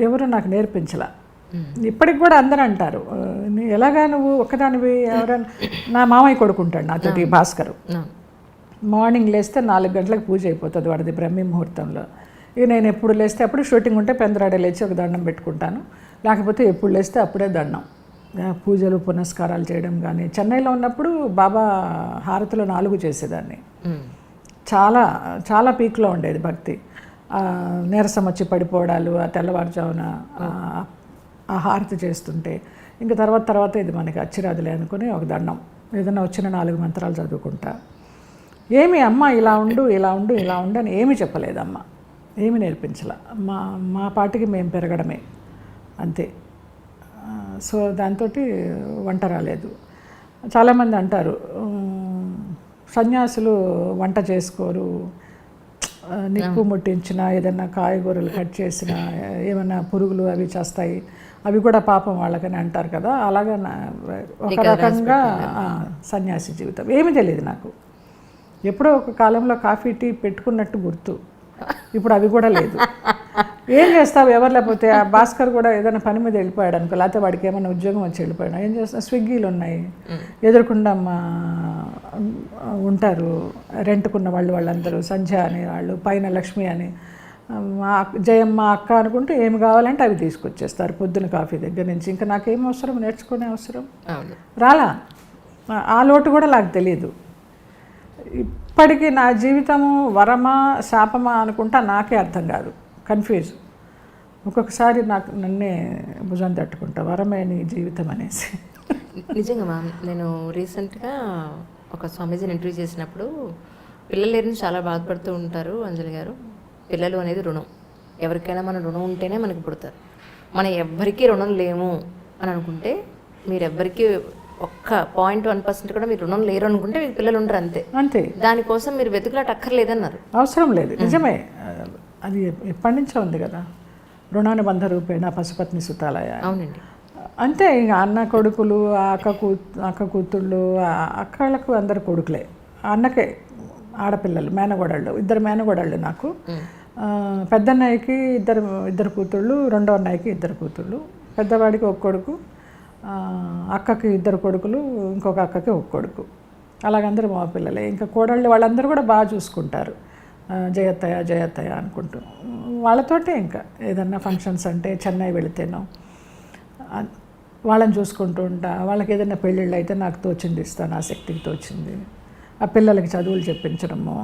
ఎవరు నాకు నేర్పించలా. ఇప్పటికి కూడా అందరూ అంటారు ఎలాగా నువ్వు ఒక్కదానివి, ఎవరైనా నా మామయ్య కొడుకుంటాడు నాతోటి, భాస్కరు. మార్నింగ్ లేస్తే 4 గంటలకు పూజ అయిపోతుంది వాడిది బ్రహ్మీ ముహూర్తంలో. ఇక నేను ఎప్పుడు లేస్తే అప్పుడు షూటింగ్ ఉంటే పెందరాడే లేచి ఒక దండం పెట్టుకుంటాను, లేకపోతే ఎప్పుడు లేస్తే అప్పుడే దండం. పూజలు పునస్కారాలు చేయడం కానీ, చెన్నైలో ఉన్నప్పుడు బాబా హారతులు 4 చేసేదాన్ని. చాలా చాలా పీక్లో ఉండేది భక్తి. నీరసం వచ్చి పడిపోవడాలు, ఆ తెల్లవారుజామున ఆ హారతి చేస్తుంటే ఇంకా తర్వాత ఇది మనకి అచ్చిరాదులే అనుకుని ఒక దండం ఏదైనా వచ్చిన 4 మంత్రాలు చదువుకుంటా. ఏమి అమ్మ ఇలా ఉండు అని ఏమీ చెప్పలేదమ్మ, ఏమి నేర్పించలే. మా పాటికి మేము పెరగడమే అంతే. సో దాంతో వంట రాలేదు. చాలామంది అంటారు సన్యాసులు వంట చేసుకోరు, నిప్పు ముట్టించిన ఏదైనా కాయగూరలు కట్ చేసిన ఏమైనా పురుగులు అవి చేస్తాయి, అవి కూడా పాపం వాళ్ళకని అంటారు కదా. అలాగా ఒక రకంగా సన్యాసి జీవితం. ఏమీ తెలియదు నాకు. ఎప్పుడో ఒక కాలంలో కాఫీ టీ పెట్టుకున్నట్టు గుర్తు, ఇప్పుడు అవి కూడా లేదు. ఏం చేస్తావు ఎవరు లేకపోతే ఆ భాస్కర్ కూడా ఏదైనా పని మీద వెళ్ళిపోయాడు అనుకో, లేకపోతే వాడికి ఏమైనా ఉద్యోగం వచ్చి వెళ్ళిపోయాడు, ఏం చేస్తా, స్విగ్గీలు ఉన్నాయి ఎదురుకుండా ఉంటారు రెంట్కున్న వాళ్ళందరూ, సంధ్య అని వాళ్ళు, పైన లక్ష్మి అని, జయమ్మ అక్క అనుకుంటూ ఏమి కావాలంటే అవి తీసుకొచ్చేస్తారు పొద్దున కాఫీ దగ్గర నుంచి. ఇంకా నాకేం అవసరం, నేర్చుకునే అవసరం రాలా. ఆ లోటు కూడా నాకు తెలియదు. ఇప్పటికీ నా జీవితము వరమా శాపమా అనుకుంటా నాకే అర్థం కాదు, కన్ఫ్యూజ్. ఒక్కొక్కసారి నాకు నన్నే భుజం తట్టుకుంటా, వరమే నీ జీవితం అనేసి. నిజంగా మ్యామ్, నేను రీసెంట్గా ఒక స్వామీజీని ఇంటర్వ్యూ చేసినప్పుడు పిల్లలు లేని చాలా బాధపడుతూ ఉంటారు అంజలి గారు. పిల్లలు అనేది రుణం, ఎవరికైనా మన రుణం ఉంటేనే మనకి పుడతారు. మనం ఎవ్వరికీ రుణం లేము అని అనుకుంటే, మీరు ఎవ్వరికీ ఒక్క 0.1% కూడా మీరు రుణం లేరు అనుకుంటే మీకు పిల్లలు ఉండరు, అంతే. దానికోసం మీరు వెతుకులాట అక్కర్లేదన్నారు. అవసరం లేదు, నిజమే. అది ఎప్పటి నుంచో ఉంది కదా, రుణానుబంధ రూపేణ పశుపత్ని సుతాలయ. అవునండి, అంతే. ఇక అన్న కొడుకులు, అక్క కూతుళ్ళు, అక్కలకు అందరు కొడుకులే, అన్నకే ఆడపిల్లలు, మేనగోడళ్ళు, 2 మేనగోడళ్ళు నాకు. పెద్దన్నయ్యకి ఇద్దరు కూతుళ్ళు, రెండో అన్నయ్యకి 2 కూతుళ్ళు, పెద్దవాడికి 1 కొడుకు, అక్కకి 2 కొడుకులు, ఇంకొక అక్కకి 1 కొడుకు. అలాగందరూ మా పిల్లలే. ఇంకా కోడళ్ళు వాళ్ళందరూ కూడా బాగా చూసుకుంటారు, జయత్తయ్య అనుకుంటూ. వాళ్ళతోటే ఇంకా ఏదన్నా ఫంక్షన్స్ అంటే చెన్నై వెళితేనో వాళ్ళని చూసుకుంటూ ఉంటా. వాళ్ళకి ఏదైనా పెళ్ళిళ్ళు అయితే నాకు తోచింది ఇస్తాను, ఆ శక్తికి తోచింది. ఆ పిల్లలకి చదువులు చెప్పించడము.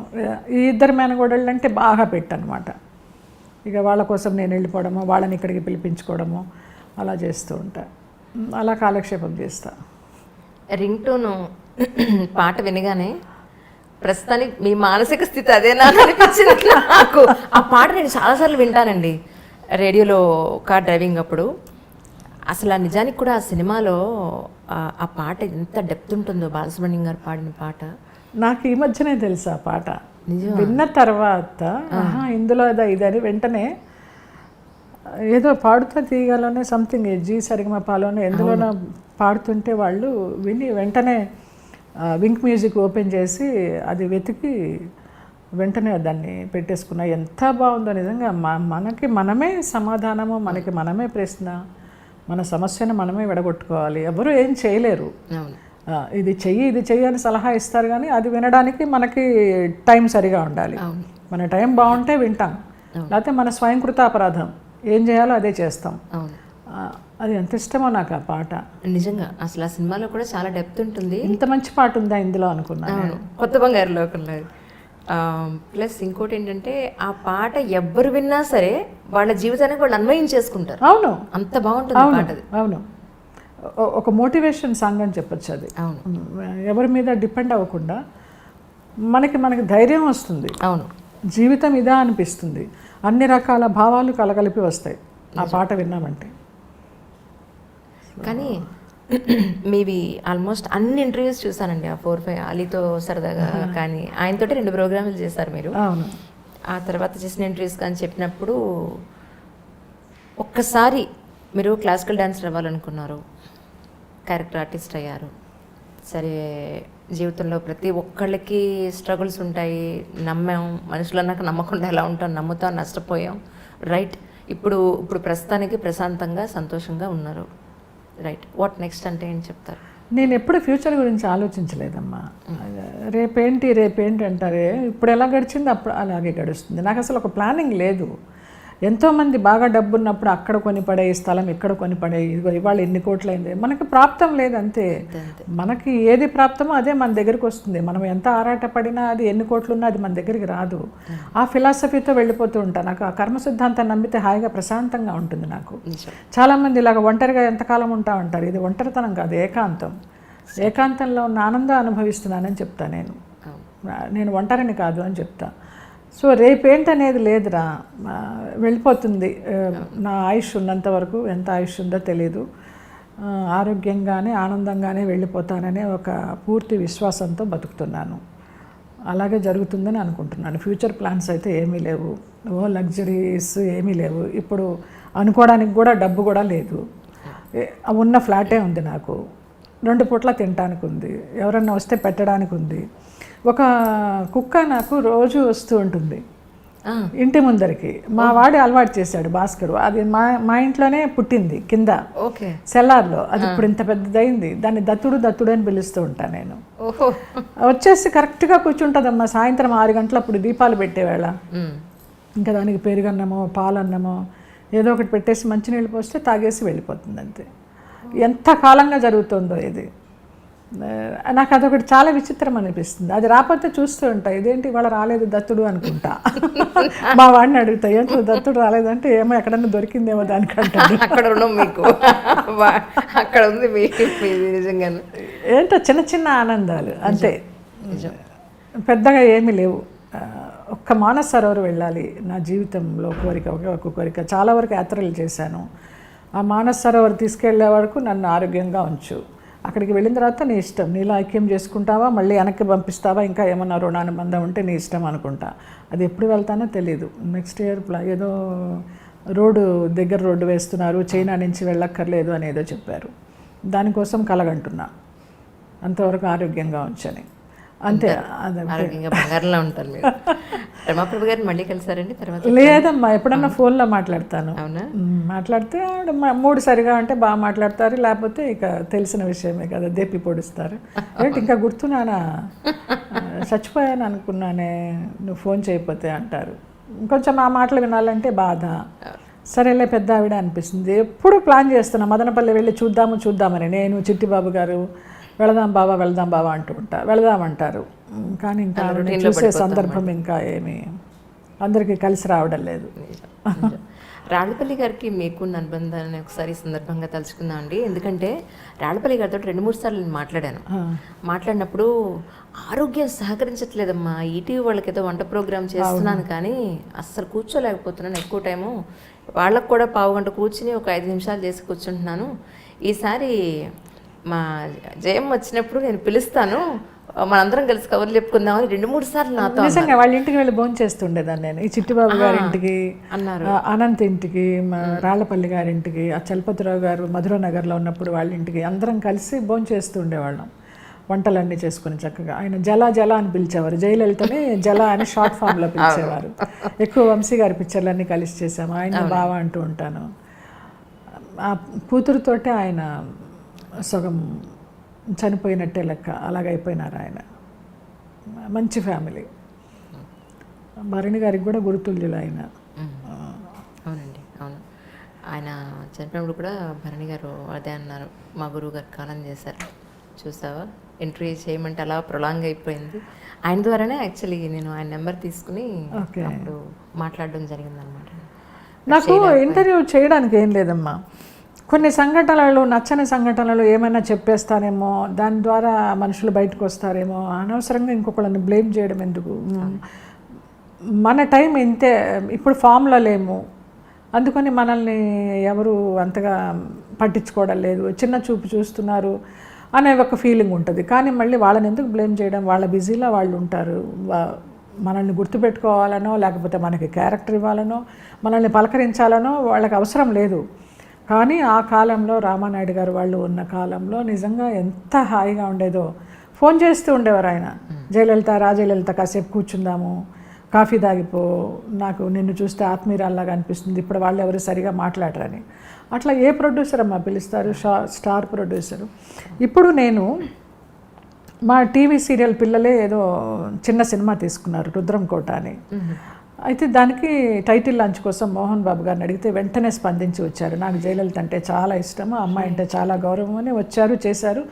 ఈ 2 మేనగోడళ్ళు అంటే బాగా పెట్టనమాట. ఇక వాళ్ళ కోసం నేను వెళ్ళిపోవడము, వాళ్ళని ఇక్కడికి పిలిపించుకోవడము అలా చేస్తూ ఉంటా. అలా కాలక్షేపం చేస్తా. రింగ్ టోను పాట వినగానే ప్రస్తుతానికి మీ మానసిక స్థితి అదేనా అనిపించింది నాకు. ఆ పాట నేను చాలాసార్లు వింటానండి రేడియోలో, కార్ డ్రైవింగ్ అప్పుడు. అసలు నిజానికి కూడా ఆ సినిమాలో ఆ పాట ఎంత డెప్త్ ఉంటుందో, బాలసుబ్రహ్మణ్యం గారు పాడిన పాట. నాకు ఈ మధ్యనే తెలుసు ఆ పాట. విన్న తర్వాత ఇందులో ఇదని వెంటనే ఏదో పాడుతూ తీయగలనే సంథింగ్ జీ సరిగమపాలోనే ఎందులోనో పాడుతుంటే వాళ్ళు విని వెంటనే వింక్ మ్యూజిక్ ఓపెన్ చేసి అది వెతికి వెంటనే దాన్ని పెట్టేసుకున్నా. ఎంత బాగుందో నిజంగా. మనకి మనమే సమాధానము, మనకి మనమే ప్రశ్న, మన సమస్యను మనమే విడగొట్టుకోవాలి. ఎవరు ఏం చేయలేరు. ఇది చెయ్యి అని సలహా ఇస్తారు, కానీ అది వినడానికి మనకి టైం సరిగా ఉండాలి. మన టైం బాగుంటే వింటాం, లేకపోతే మన స్వయంకృత అపరాధం, ఏం చేయాలో అదే చేస్తాం. అది ఎంత ఇష్టమో నాకు ఆ పాట. నిజంగా అసలు ఆ సినిమాలో కూడా చాలా డెప్త్ ఉంటుంది. ఇంత మంచి పాట ఉందా ఇందులో అనుకున్నాను. కొత్త బంగారు లోకంలో. ప్లస్ ఇంకోటి ఏంటంటే ఆ పాట ఎవ్వరు విన్నా సరే వాళ్ళ జీవితానికి వాళ్ళు అన్వయం చేసుకుంటారు. అవును, అంత బాగుంటుంది పాట అది. అవును, ఒక మోటివేషన్ సాంగ్ అని చెప్పచ్చు అది. అవును, ఎవరి మీద డిపెండ్ అవ్వకుండా మనకి ధైర్యం వస్తుంది. అవును, జీవితం ఇదా అనిపిస్తుంది. అన్ని రకాల భావాలు కలగలిపి వస్తాయి ఆ పాట విన్నామంటే. కానీ మేబీ ఆల్మోస్ట్ అన్ని ఇంటర్వ్యూస్ చూసానండి, ఆ 4-5 అలీతో సరదాగా కానీ ఆయనతోటి 2 ప్రోగ్రాములు చేశారు మీరు. అవును, ఆ తర్వాత చేసిన ఇంటర్వ్యూస్ కానీ చెప్పినప్పుడు ఒక్కసారి మీరు క్లాసికల్ డాన్సర్ అవ్వాలనుకున్నారు, క్యారెక్టర్ ఆర్టిస్ట్ అయ్యారు. సరే, జీవితంలో ప్రతి ఒక్కళ్ళకి స్ట్రగుల్స్ ఉంటాయి. నమ్మాం, మనుషులు అన్నాక నమ్మకుండా ఎలా ఉంటాం, నమ్ముతాం, నష్టపోయాం. రైట్, ఇప్పుడు ప్రస్తుతానికి ప్రశాంతంగా సంతోషంగా ఉన్నారు. రైట్, వాట్ నెక్స్ట్ అంటే ఏం చెప్తారు? నేను ఎప్పుడు ఫ్యూచర్ గురించి ఆలోచించలేదమ్మా. రేపేంటి అంటారే, ఇప్పుడు ఎలా గడిచింది అప్పుడు అలాగే గడుస్తుంది. నాకు అసలు ఒక ప్లానింగ్ లేదు. ఎంతోమంది బాగా డబ్బు ఉన్నప్పుడు అక్కడ కొని పడే స్థలం ఇక్కడ కొని పడే ఇదిగో ఇవాళ ఎన్ని కోట్లయింది, మనకి ప్రాప్తం లేదు అంతే. మనకి ఏది ప్రాప్తమో అదే మన దగ్గరికి వస్తుంది. మనం ఎంత ఆరాటపడినా అది ఎన్ని కోట్లున్నా అది మన దగ్గరికి రాదు. ఆ ఫిలాసఫీతో వెళ్ళిపోతూ ఉంటాను. నాకు ఆ కర్మ సిద్ధాంతాన్ని నమ్మితే హాయిగా ప్రశాంతంగా ఉంటుంది నాకు. చాలామంది ఇలాగ ఒంటరిగా ఎంతకాలం ఉంటా ఉంటారు. ఇది ఒంటరితనం కాదు, ఏకాంతం. ఏకాంతంలో ఉన్న ఆనందం అనుభవిస్తున్నానని చెప్తా నేను ఒంటరిని కాదు అని చెప్తా. సో రేపేంటనేది లేదురా, వెళ్ళిపోతుంది. నా ఆయుష్ ఉన్నంత వరకు, ఎంత ఆయుష్ ఉందో తెలీదు, ఆరోగ్యంగానే ఆనందంగానే వెళ్ళిపోతాననే ఒక పూర్తి విశ్వాసంతో బతుకుతున్నాను. అలాగే జరుగుతుందని అనుకుంటున్నాను. ఫ్యూచర్ ప్లాన్స్ అయితే ఏమీ లేవు, లగ్జరీస్ ఏమీ లేవు. ఇప్పుడు అనుకోవడానికి కూడా డబ్బు కూడా లేదు. ఉన్న ఫ్లాటే ఉంది నాకు, 2 పూట్ల తినడానికి ఉంది, ఎవరన్నా వస్తే పెట్టడానికి ఉంది. ఒక కుక్క నాకు రోజు వస్తూ ఉంటుంది ఇంటి ముందరికి. మా వాడి అలవాటు చేశాడు భాస్కర్. అది మా ఇంట్లోనే పుట్టింది కింద సెల్లార్లో. అది ఇప్పుడు ఇంత పెద్దదైంది. దాన్ని దత్తుడు అని పిలుస్తూ ఉంటాను నేను. వచ్చేసి కరెక్ట్గా కూర్చుంటుందమ్మా. సాయంత్రం 6 గంటలప్పుడు దీపాలు పెట్టేవేళ ఇంకా దానికి పెరుగన్నమో పాలన్నమో ఏదో ఒకటి పెట్టేసి మంచినీళ్ళు పోస్తే తాగేసి వెళ్ళిపోతుంది అంతే. ఎంత కాలంగా జరుగుతుందో ఇది. నాకు అదొకటి చాలా విచిత్రం అనిపిస్తుంది. అది రాకపోతే చూస్తూ ఉంటా, ఇదేంటి ఇవాళ రాలేదు దత్తుడు అనుకుంటా. మా వాడిని అడుగుతా, ఏంటో దత్తుడు రాలేదంటే ఏమో ఎక్కడన్నా దొరికిందేమో దానికంటాడు. అక్కడ ఉన్నాం మీకు, అక్కడ ఉంది నిజంగా. ఏంటో చిన్న చిన్న ఆనందాలు అంతే, పెద్దగా ఏమీ లేవు. ఒక్క మానస సరోవర్ వెళ్ళాలి నా జీవితంలో కోరిక, ఒక కోరిక. చాలా వరకు యాత్రలు చేశాను. ఆ మానస సరోవర్ తీసుకెళ్లే వరకు నన్ను ఆరోగ్యంగా ఉంచు. అక్కడికి వెళ్ళిన తర్వాత నీ ఇష్టం, నీలో ఐక్యం చేసుకుంటావా, మళ్ళీ వెనక్కి పంపిస్తావా, ఇంకా ఏమన్నా రుణానుబంధం ఉంటే నీ ఇష్టం అనుకుంటా. అది ఎప్పుడు వెళ్తానో తెలీదు. నెక్స్ట్ ఇయర్ ఏదో రోడ్డు వేస్తున్నారు, చైనా నుంచి వెళ్ళక్కర్లేదు అని ఏదో చెప్పారు. దానికోసం కలగంటున్నా. అంతవరకు ఆరోగ్యంగా ఉంచని అంతే. ఆరోగ్యంగా బంగారంలో ఉంటారు మీరు. రమాప్రభు గారిని మళ్ళీ కలిసారండి తర్వాత? లేదమ్మా, ఎప్పుడన్నా ఫోన్లో మాట్లాడతాను. మాట్లాడితే 3 సరిగా అంటే బాగా మాట్లాడతారు, లేకపోతే ఇక తెలిసిన విషయమే కదా, దేపి పొడుస్తారు. ఏంటి ఇంకా గుర్తున్నానా, చచ్చిపోయాను అనుకున్నానే నువ్వు ఫోన్ చేయకపోతే అంటారు. కొంచెం ఆ మాటలు వినాలంటే బాధ. సరేలే పెద్ద ఆవిడ అనిపిస్తుంది. ఎప్పుడు ప్లాన్ చేస్తున్నా మదనపల్లి వెళ్ళి చూద్దామని. నేను చిట్టిబాబు గారు వెళదాం బావా అంటూ ఉంటా. వెళదామంటారు కానీ ఇంకా చూసే సందర్భం ఇంకా ఏమి అందరికీ కలిసి రావడం లేదు. రాళ్ళపల్లి గారికి మీకున్న అనుబంధాన్ని ఒకసారి సందర్భంగా తలుచుకుందాం అండి. ఎందుకంటే రాళ్ళపల్లి గారితో 2-3 సార్లు నేను మాట్లాడినప్పుడు ఆరోగ్యం సహకరించట్లేదమ్మా, ఈటీవీ వాళ్ళకి ఏదో వంట ప్రోగ్రామ్ చేస్తున్నాను కానీ అస్సలు కూర్చోలేకపోతున్నాను. ఎక్కువ టైము వాళ్ళకు కూడా 15 గంట కూర్చుని ఒక 5 నిమిషాలు చేసి కూర్చుంటున్నాను. ఈసారి మా జయం వచ్చినప్పుడు నేను పిలుస్తాను, మనందరం కలిసి కవర్లు చెప్పుకుందామని 2-3 సార్లు నాతో. నిజంగా వాళ్ళ ఇంటికి వెళ్ళి భోజనం చేస్తుండేదాన్ని నేను. ఈ చిట్టిబాబు గారింటికి అన్నారు, అనంత్ ఇంటికి, రాళ్లపల్లి గారింటికి, ఆ చలపతిరావు గారు మధురానగర్లో ఉన్నప్పుడు వాళ్ళ ఇంటికి అందరం కలిసి భోజనం చేస్తూ ఉండేవాళ్ళం. వంటలన్నీ చేసుకుని చక్కగా. ఆయన జల అని పిలిచేవారు. జయలలితని జల అని షార్ట్ ఫామ్లో పిలిచేవారు. ఎక్కువ వంశీ గారి పిక్చర్లన్నీ కలిసి చేసాము. ఆయన బావా అంటూ ఉంటాను. ఆ కూతురుతోటే ఆయన సగం చనిపోయినట్టే లెక్క, అలాగైపోయినారు ఆయన. మంచి ఫ్యామిలీ. భరణి గారికి కూడా గురుతుల్యులు ఆయన. అవునండి, అవును. ఆయన చనిపోయినప్పుడు కూడా భరణి గారు అదే అన్నారు, మా గురువు గారు కాలం చేశారు చూసావా, ఎంట్రీ చేయమంటే అలా ప్రొలాంగ్ అయిపోయింది. ఆయన ద్వారానే యాక్చువల్లీ నేను ఆయన నెంబర్ తీసుకుని అప్పుడు మాట్లాడడం జరిగిందనమాట. నాకు ఇంటర్వ్యూ చేయడానికి ఏం లేదమ్మా, కొన్ని సంఘటనలు, నచ్చని సంఘటనలు ఏమైనా చెప్పేస్తానేమో, దాని ద్వారా మనుషులు బయటకు వస్తారేమో, అనవసరంగా ఇంకొకళ్ళని బ్లేమ్ చేయడం ఎందుకు. మన టైం ఇంతే, ఇప్పుడు ఫామ్లో లేము, అందుకని మనల్ని ఎవరు అంతగా పట్టించుకోవడం లేదు, చిన్న చూపు చూస్తున్నారు అనే ఒక ఫీలింగ్ ఉంటుంది. కానీ మళ్ళీ వాళ్ళని ఎందుకు బ్లేమ్ చేయడం, వాళ్ళ బిజీలో వాళ్ళు ఉంటారు. మనల్ని గుర్తుపెట్టుకోవాలనో లేకపోతే మనకి క్యారెక్టర్ ఇవ్వాలనో మనల్ని పలకరించాలనో వాళ్ళకి అవసరం లేదు. కానీ ఆ కాలంలో రామానాయుడు గారు వాళ్ళు ఉన్న కాలంలో నిజంగా ఎంత హాయిగా ఉండేదో. ఫోన్ చేస్తూ ఉండేవారు ఆయన, రాజలలిత కాసేపు కూర్చుందాము, కాఫీ తాగిపో, నాకు నిన్ను చూస్తే ఆత్మీయురాల్లాగా అనిపిస్తుంది, ఇప్పుడు వాళ్ళు ఎవరు సరిగా మాట్లాడరని. అట్లా ఏ ప్రొడ్యూసర్ అమ్మా పిలుస్తారు, స్టార్ ప్రొడ్యూసరు. ఇప్పుడు నేను మా టీవీ సీరియల్ పిల్లలే ఏదో చిన్న సినిమా తీసుకున్నారు, రుద్రం కోట అని. అయితే దానికి టైటిల్ లాంచ్ కోసం మోహన్ బాబు గారిని అడిగితే వెంటనే స్పందించి వచ్చారు. నాకు జయలలిత అంటే చాలా ఇష్టము, అమ్మాయి అంటే చాలా గౌరవం అని వచ్చారు, చేశారు.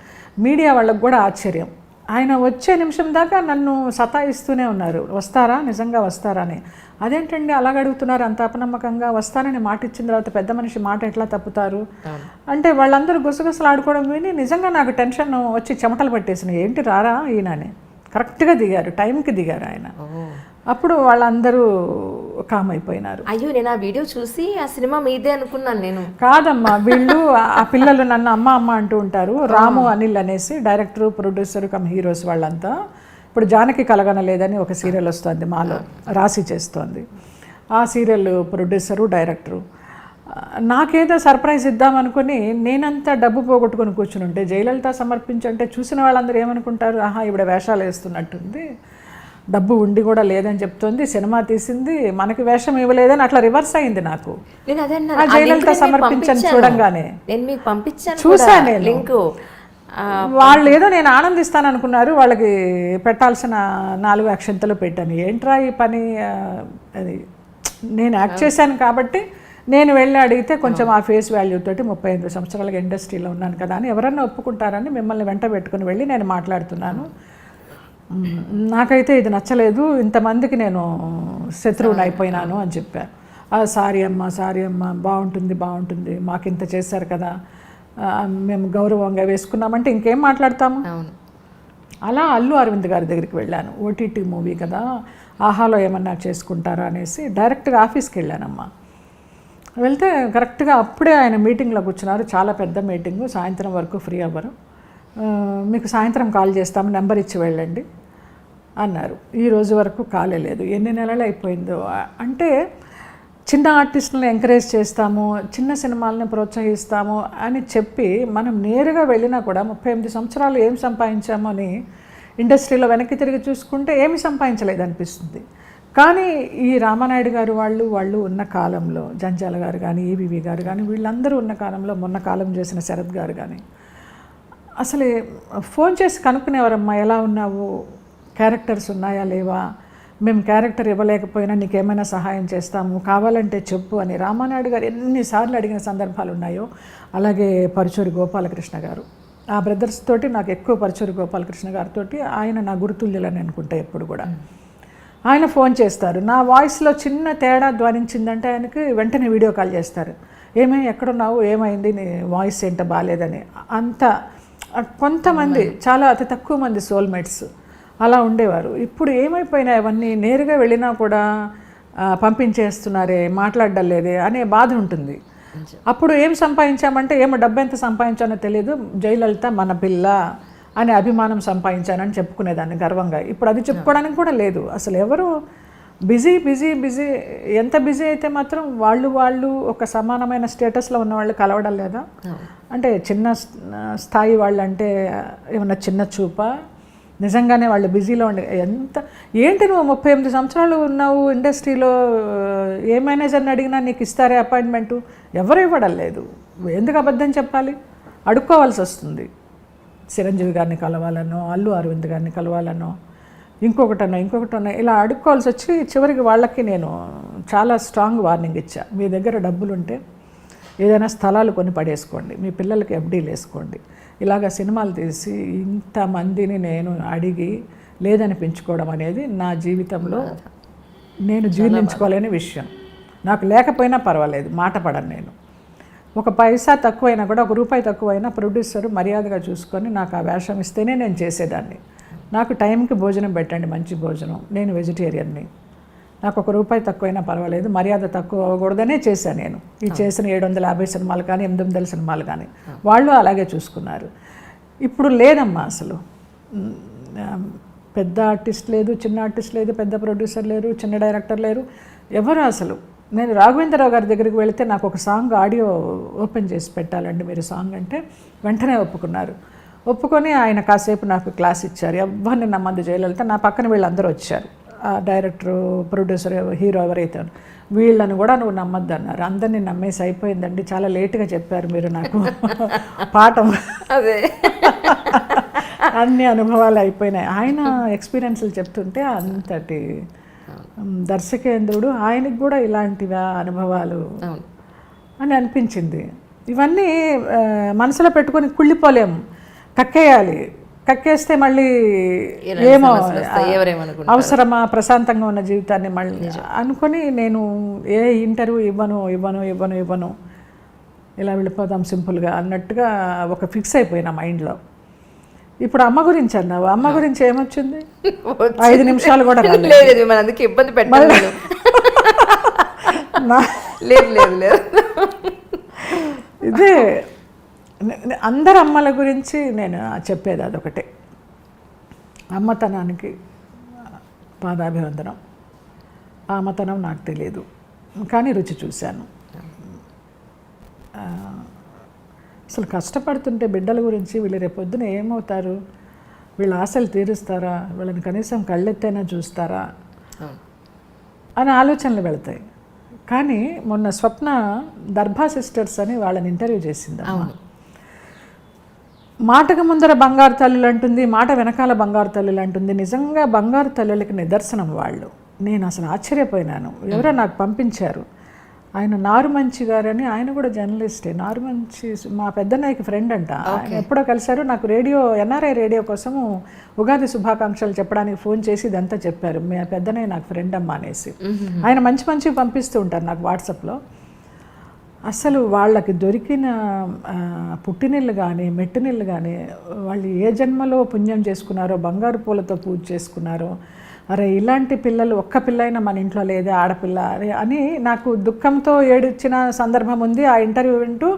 మీడియా వాళ్ళకు కూడా ఆశ్చర్యం. ఆయన వచ్చే నిమిషం దాకా నన్ను సతాయిస్తూనే ఉన్నారు, వస్తారా, నిజంగా వస్తారా అని. అదేంటండి అలాగ అడుగుతున్నారు అంత అపనమ్మకంగా? వస్తానని మాట ఇచ్చిన తర్వాత పెద్ద మనిషి మాట ఎట్లా తప్పుతారు అంటే వాళ్ళందరూ గుసగుసలు ఆడుకోవడం విని నిజంగా నాకు టెన్షన్ వచ్చి చెమటలు పట్టేసినాయి. ఏంటి రారా ఈయన అని. కరెక్ట్గా దిగారు, టైంకి దిగారు ఆయన. అప్పుడు వాళ్ళందరూ కామ్ అయిపోయినారు. అయ్యో, నేను ఆ వీడియో చూసి ఆ సినిమా మీదే అనుకున్నాను నేను. కాదమ్మా, వీళ్ళు ఆ పిల్లలు నన్ను అమ్మ అమ్మ అంటూ ఉంటారు. రాము అనిల్ అనేసి డైరెక్టరు, ప్రొడ్యూసరు కమ్ హీరోస్ వాళ్ళంతా. ఇప్పుడు జానకి కలగనలేదని ఒక సీరియల్ వస్తుంది మాలో, రాసి చేస్తోంది. ఆ సీరియల్ ప్రొడ్యూసరు, డైరెక్టరు. నాకేదో సర్ప్రైజ్ ఇద్దామనుకుని నేనంతా డబ్బు పోగొట్టుకొని కూర్చుని ఉంటే జయలలిత సమర్పించంటే చూసిన వాళ్ళందరూ ఏమనుకుంటారు, ఆహా ఇవిడ వేషాలు వేస్తున్నట్టుంది, డబ్బు ఉండి కూడా లేదని చెప్తోంది, సినిమా తీసింది, మనకి వేషం ఇవ్వలేదని అట్లా రివర్స్ అయింది నాకు. ఆ జయలలిత సమర్పించని చూడంగానే నేను మీకు పంపించాను, చూసాను నేను లింక్. వాళ్ళు ఏదో నేను ఆనందిస్తాను అనుకున్నారు, వాళ్ళకి పెట్టాల్సిన 4 అక్షంతలు పెట్టాను. ఏంట్రా ఈ పని, అది నేను యాక్ట్ చేశాను కాబట్టి నేను వెళ్ళి అడిగితే కొంచెం ఆ ఫేస్ వాల్యూ తోటి 35 సంవత్సరాలుగా ఇండస్ట్రీలో ఉన్నాను కదా అని ఎవరన్నా ఒప్పుకుంటారని మిమ్మల్ని వెంట పెట్టుకుని వెళ్ళి నేను మాట్లాడుతున్నాను. నాకైతే ఇది నచ్చలేదు, ఇంతమందికి నేను శత్రువుని అయిపోయినాను అని చెప్పాను. సారీ అమ్మ, బాగుంటుంది, మాకు ఇంత చేశారు కదా, మేము గౌరవంగా వేసుకున్నామంటే ఇంకేం మాట్లాడతాము. అలా అల్లు అరవింద్ గారి దగ్గరికి వెళ్ళాను. ఓటీటీ మూవీ కదా, ఆహాలో ఏమన్నా చేసుకుంటారా అనేసి డైరెక్ట్గా ఆఫీస్కి వెళ్ళానమ్మా. వెళ్తే కరెక్ట్గా అప్పుడే ఆయన మీటింగ్లో కూర్చున్నారు. చాలా పెద్ద మీటింగు, సాయంత్రం వరకు ఫ్రీ అవ్వరు, మీకు సాయంత్రం కాల్ చేస్తాము, నెంబర్ ఇచ్చి వెళ్ళండి అన్నారు. ఈ రోజు వరకు కాలేదు. ఎన్ని నెలలు అయిపోయిందో. అంటే చిన్న ఆర్టిస్టులను ఎంకరేజ్ చేస్తాము, చిన్న సినిమాలని ప్రోత్సహిస్తాము అని చెప్పి మనం నేరుగా వెళ్ళినా కూడా 38 సంవత్సరాలు ఏం సంపాదించాము అని ఇండస్ట్రీలో వెనక్కి తిరిగి చూసుకుంటే ఏమి సంపాదించలేదు అనిపిస్తుంది. కానీ ఈ రామానాయుడు గారు వాళ్ళు ఉన్న కాలంలో, జంజాల గారు కానీ, ఈవీవి గారు కానీ, వీళ్ళందరూ ఉన్న కాలంలో, మొన్న కాలం చేసిన శరత్ గారు కానీ అసలు ఫోన్ చేసి కనుక్కునేవారమ్మా, ఎలా ఉన్నావు, క్యారెక్టర్స్ ఉన్నాయా లేవా, మేము క్యారెక్టర్ ఇవ్వలేకపోయినా నీకేమైనా సహాయం చేస్తాము, కావాలంటే చెప్పు అని రామానాయుడు గారు ఎన్నిసార్లు అడిగిన సందర్భాలు ఉన్నాయో. అలాగే పరుచూరి గోపాలకృష్ణ గారు, ఆ బ్రదర్స్ తోటి నాకు ఎక్కువ పరుచూరి గోపాలకృష్ణ గారితో ఆయన నా గుర్తుల్యులని అనుకుంటా ఎప్పుడు కూడా. ఆయన ఫోన్ చేస్తారు, నా వాయిస్లో చిన్న తేడా ధ్వనించిందంటే ఆయనకి వెంటనే వీడియో కాల్ చేస్తారు, ఎక్కడున్నావు, ఏమైంది, నీ వాయిస్ ఏంటో బాగాలేదని. అంత కొంతమంది, చాలా అతి తక్కువ మంది సోల్మేట్స్ అలా ఉండేవారు. ఇప్పుడు ఏమైపోయినాయి అవన్నీ, నేరుగా వెళ్ళినా కూడా పంపించేస్తున్నారే, మాట్లాడడం లేదే అనే బాధ ఉంటుంది. అప్పుడు ఏం సంపాదించామంటే డబ్బు ఎంత సంపాదించానో తెలియదు, జయలలిత మన పిల్ల అనే అభిమానం సంపాదించానని చెప్పుకునేదాన్ని గర్వంగా. ఇప్పుడు అది చెప్పుకోవడానికి కూడా లేదు. అసలు ఎవరు బిజీ, ఎంత బిజీ అయితే మాత్రం వాళ్ళు ఒక సమానమైన స్టేటస్లో ఉన్న వాళ్ళు కలవడం లేదా? అంటే చిన్న స్థాయి వాళ్ళు అంటే ఏమన్నా చిన్న చూపా? నిజంగానే వాళ్ళు బిజీలో ఉండే ఏంటి నువ్వు 38 సంవత్సరాలు ఉన్నావు ఇండస్ట్రీలో, ఏ మేనేజర్ని అడిగినా నీకు ఇస్తారే అపాయింట్మెంటు? ఎవరు ఇవ్వడం లేదు. ఎందుకు అబద్ధం చెప్పాలి? అడుక్కోవాల్సి వస్తుంది. చిరంజీవి గారిని కలవాలనో, అల్లు అరవింద్ గారిని కలవాలనో, ఇంకొకటనో ఇలా అడుక్కోవాల్సి వచ్చి చివరికి వాళ్ళకి నేను చాలా స్ట్రాంగ్ వార్నింగ్ ఇచ్చా. మీ దగ్గర డబ్బులు ఉంటే ఏదైనా స్థలాలు కొని పడేసుకోండి, మీ పిల్లలకి ఎఫ్డీలు వేసుకోండి. ఇలాగ సినిమాలు తీసి ఇంతమందిని నేను అడిగి లేదనిపించుకోవడం అనేది నా జీవితంలో నేను జీర్ణించుకోలేని విషయం. నాకు లేకపోయినా పర్వాలేదు, మాట పడను నేను. ఒక పైసా తక్కువైనా కూడా, ఒక రూపాయి తక్కువైనా ప్రొడ్యూసర్ మర్యాదగా చూసుకొని నాకు ఆ వేషం ఇస్తేనే నేను చేసేదాన్ని. నాకు టైంకి భోజనం పెట్టండి, మంచి భోజనం. నేను వెజిటేరియన్ని, నాకు ఒక రూపాయి తక్కువైనా పర్వాలేదు, మర్యాద తక్కువ అవ్వకూడదనే చేశాను నేను. ఈ చేసిన 750 సినిమాలు కానీ 800 సినిమాలు కానీ వాళ్ళు అలాగే చూసుకున్నారు. ఇప్పుడు లేదమ్మా, అసలు పెద్ద ఆర్టిస్ట్ లేదు, చిన్న ఆర్టిస్ట్ లేదు, పెద్ద ప్రొడ్యూసర్ లేరు, చిన్న డైరెక్టర్ లేరు, ఎవరు అసలు. నేను రాఘవేంద్రరావు గారి దగ్గరికి వెళితే నాకు ఒక సాంగ్ ఆడియో ఓపెన్ చేసి పెట్టాలండి మీరు సాంగ్ అంటే వెంటనే ఒప్పుకున్నారు. ఒప్పుకొని ఆయన కాసేపు నాకు క్లాస్ ఇచ్చారు. ఎవరిని నమ్మద్దు జయలలిత, నా పక్కన వీళ్ళందరూ వచ్చారు, డైరెక్టరు, ప్రొడ్యూసర్, హీరో ఎవరైతే వీళ్ళని కూడా నువ్వు నమ్మద్దు అన్నారు. అందరినీ నమ్మేసి అయిపోయిందండి. చాలా లేటుగా చెప్పారు మీరు నాకు పాఠం. అదే అన్ని అనుభవాలు అయిపోయినాయి. ఆయన ఎక్స్పీరియన్స్లు చెప్తుంటే అంతటి దర్శకేంద్రుడు ఆయనకి కూడా ఇలాంటివా అనుభవాలు అవును. అని అనిపించింది. ఇవన్నీ మనసులో పెట్టుకొని కుళ్ళిపోలేము, కక్కేయాలి. కక్కేస్తే మళ్ళీ ఏమో అవసరమా ప్రశాంతంగా ఉన్న జీవితాన్ని మళ్ళీ అనుకొని నేను ఏ ఇంటర్వ్యూ ఇవ్వను, ఇలా వెళ్ళిపోదాం సింపుల్గా అన్నట్టుగా ఒక ఫిక్స్ అయిపోయినా మైండ్లో. ఇప్పుడు అమ్మ గురించి అన్నావు, అమ్మ గురించి ఏమొచ్చింది? 5 నిమిషాలు కూడా లేదు, మన అందుకే ఇబ్బంది పెట్టాలి. లేదు ఇదే అందరు అమ్మల గురించి నేను చెప్పేది అదొకటే. అమ్మతనానికి పాదాభివందనం. ఆ అమ్మతనం నాకు తెలియదు, కానీ రుచి చూశాను. అసలు కష్టపడుతుంటే బిడ్డల గురించి వీళ్ళు రేపొద్దున ఏమవుతారు, వీళ్ళ ఆశలు తీరుస్తారా, వీళ్ళని కనీసం కళ్ళెత్తైనా చూస్తారా అని ఆలోచనలు వెళతాయి. కానీ మొన్న స్వప్న దర్భా సిస్టర్స్ అని వాళ్ళని ఇంటర్వ్యూ చేసింది. మాటకు ముందర బంగారు తల్లులు అంటుంది, మాట వెనకాల బంగారు తల్లులు అంటుంది. నిజంగా బంగారు తల్లులకి నిదర్శనం వాళ్ళు. నేను అసలు ఆశ్చర్యపోయినాను. ఎవరో నాకు పంపించారు. ఆయన నారుమంచి గారని, ఆయన కూడా జర్నలిస్టే. నారుమంచి మా పెద్దన్నయ్యకి ఫ్రెండ్ అంట. ఆయన ఎప్పుడో కలిశారు. నాకు ఎన్ఆర్ఐ రేడియో కోసము ఉగాది శుభాకాంక్షలు చెప్పడానికి ఫోన్ చేసి ఇదంతా చెప్పారు. మీ పెద్దన్నయ్య నాకు ఫ్రెండ్ అమ్మా అనేసి. ఆయన మంచి పంపిస్తూ ఉంటారు నాకు వాట్సాప్లో. అసలు వాళ్ళకి దొరికిన పుట్టినిళ్ళు కానీ మెట్టినిళ్ళు కానీ వాళ్ళు ఏ జన్మలో పుణ్యం చేసుకున్నారో, బంగారు పూలతో పూజ చేసుకున్నారో, అరే ఇలాంటి పిల్లలు ఒక్క పిల్ల అయినా మన ఇంట్లో లేదే ఆడపిల్ల అని నాకు దుఃఖంతో ఏడ్చిన సందర్భం ఉంది. ఆ ఇంటర్వ్యూ వింటూ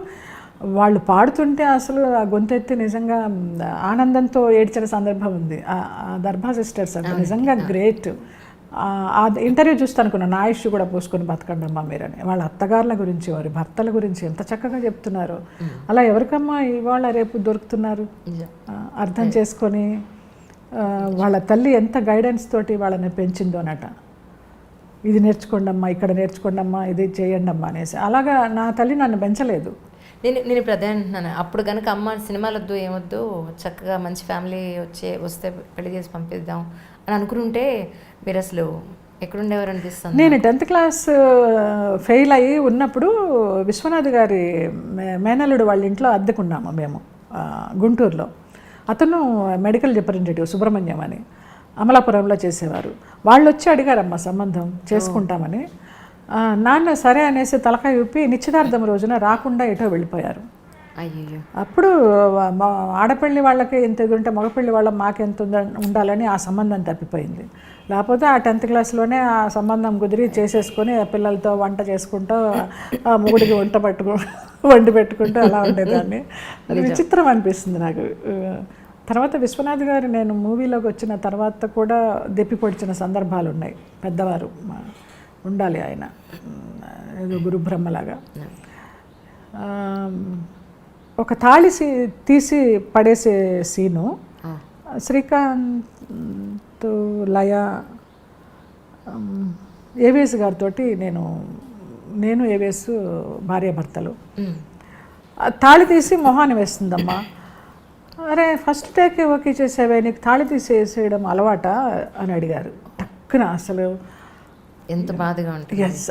వాళ్ళు పాడుతుంటే అసలు ఆ గొంతెత్తి నిజంగా ఆనందంతో ఏడ్చిన సందర్భం ఉంది. ఆ దర్భా సిస్టర్స్ అంటే నిజంగా గ్రేట్. ఆ ఇంటర్వ్యూ చూస్తే అనుకున్నా నా ఆయుష్ కూడా పోసుకొని బతకండి అమ్మా మీరని. వాళ్ళ అత్తగారుల గురించి, వారి భర్తల గురించి ఎంత చక్కగా చెప్తున్నారు. అలా ఎవరికమ్మా ఇవాళ రేపు దొరుకుతున్నారు అర్థం చేసుకొని. వాళ్ళ తల్లి ఎంత గైడెన్స్ తోటి వాళ్ళని పెంచిందో అన్నట. ఇది నేర్చుకోండమ్మా, ఇక్కడ నేర్చుకోండమ్మా, ఇది చేయండి అమ్మా అనేసి. అలాగా నా తల్లి నన్ను పెంచలేదు. నేను ఇప్పుడు అదే అంటున్నాను. అప్పుడు కనుక అమ్మ సినిమాలు వద్దు ఏమొద్దు, చక్కగా మంచి ఫ్యామిలీ వస్తే పెళ్లి చేసి పంపిద్దాం అని అనుకుంటే మీరు అసలు ఎక్కడుండేవారు అనిపిస్తుంది. నేను 10th క్లాస్ ఫెయిల్ అయ్యి ఉన్నప్పుడు విశ్వనాథ్ గారి మేనల్లుడు వాళ్ళ ఇంట్లో అద్దెకున్నాము మేము గుంటూరులో. అతను మెడికల్ రిప్రజెంటేటివ్ సుబ్రహ్మణ్యం అని అమలాపురంలో చేసేవారు. వాళ్ళు వచ్చి అడిగారమ్మ సంబంధం చేసుకుంటామని. నాన్న సరే అనేసి తలకాయ ఊపి నిశ్చితార్థం రోజున రాకుండా ఎటో వెళ్ళిపోయారు. అయ్యో. అప్పుడు ఆడపల్లి వాళ్ళకి ఎంత ఇది ఉంటే మగపల్లి వాళ్ళ మాకెంత ఉండాలని ఆ సంబంధం తప్పిపోయింది. లేకపోతే ఆ 10th క్లాస్లోనే ఆ సంబంధం కుదిరి చేసేసుకొని పిల్లలతో వంట చేసుకుంటూ మొగుడికి వండి పెట్టుకుంటూ అలా ఉండేదాన్ని. అది విచిత్రం అనిపిస్తుంది నాకు. తర్వాత విశ్వనాథ్ గారు నేను మూవీలోకి వచ్చిన తర్వాత కూడా దెప్పి పొడిచిన సందర్భాలు ఉన్నాయి. పెద్దవారు ఉండాలి ఆయన ఏదో గురు బ్రహ్మలాగా. ఒక తాళి తీసి పడేసే సీను శ్రీకాంత్, లయ, ఏవిఎస్ గారితో నేను ఏవిఎస్ భార్యాభర్తలు. తాళి తీసి మొహాన్ని వేస్తుందమ్మా. అరే ఫస్ట్ టేక్ ఓకే చేసేవే, నీకు తాళి తీసేసేయడం అలవాట అని అడిగారు. టక్కున అసలు ఎంత బాధగా ఉంటుంది. ఎస్,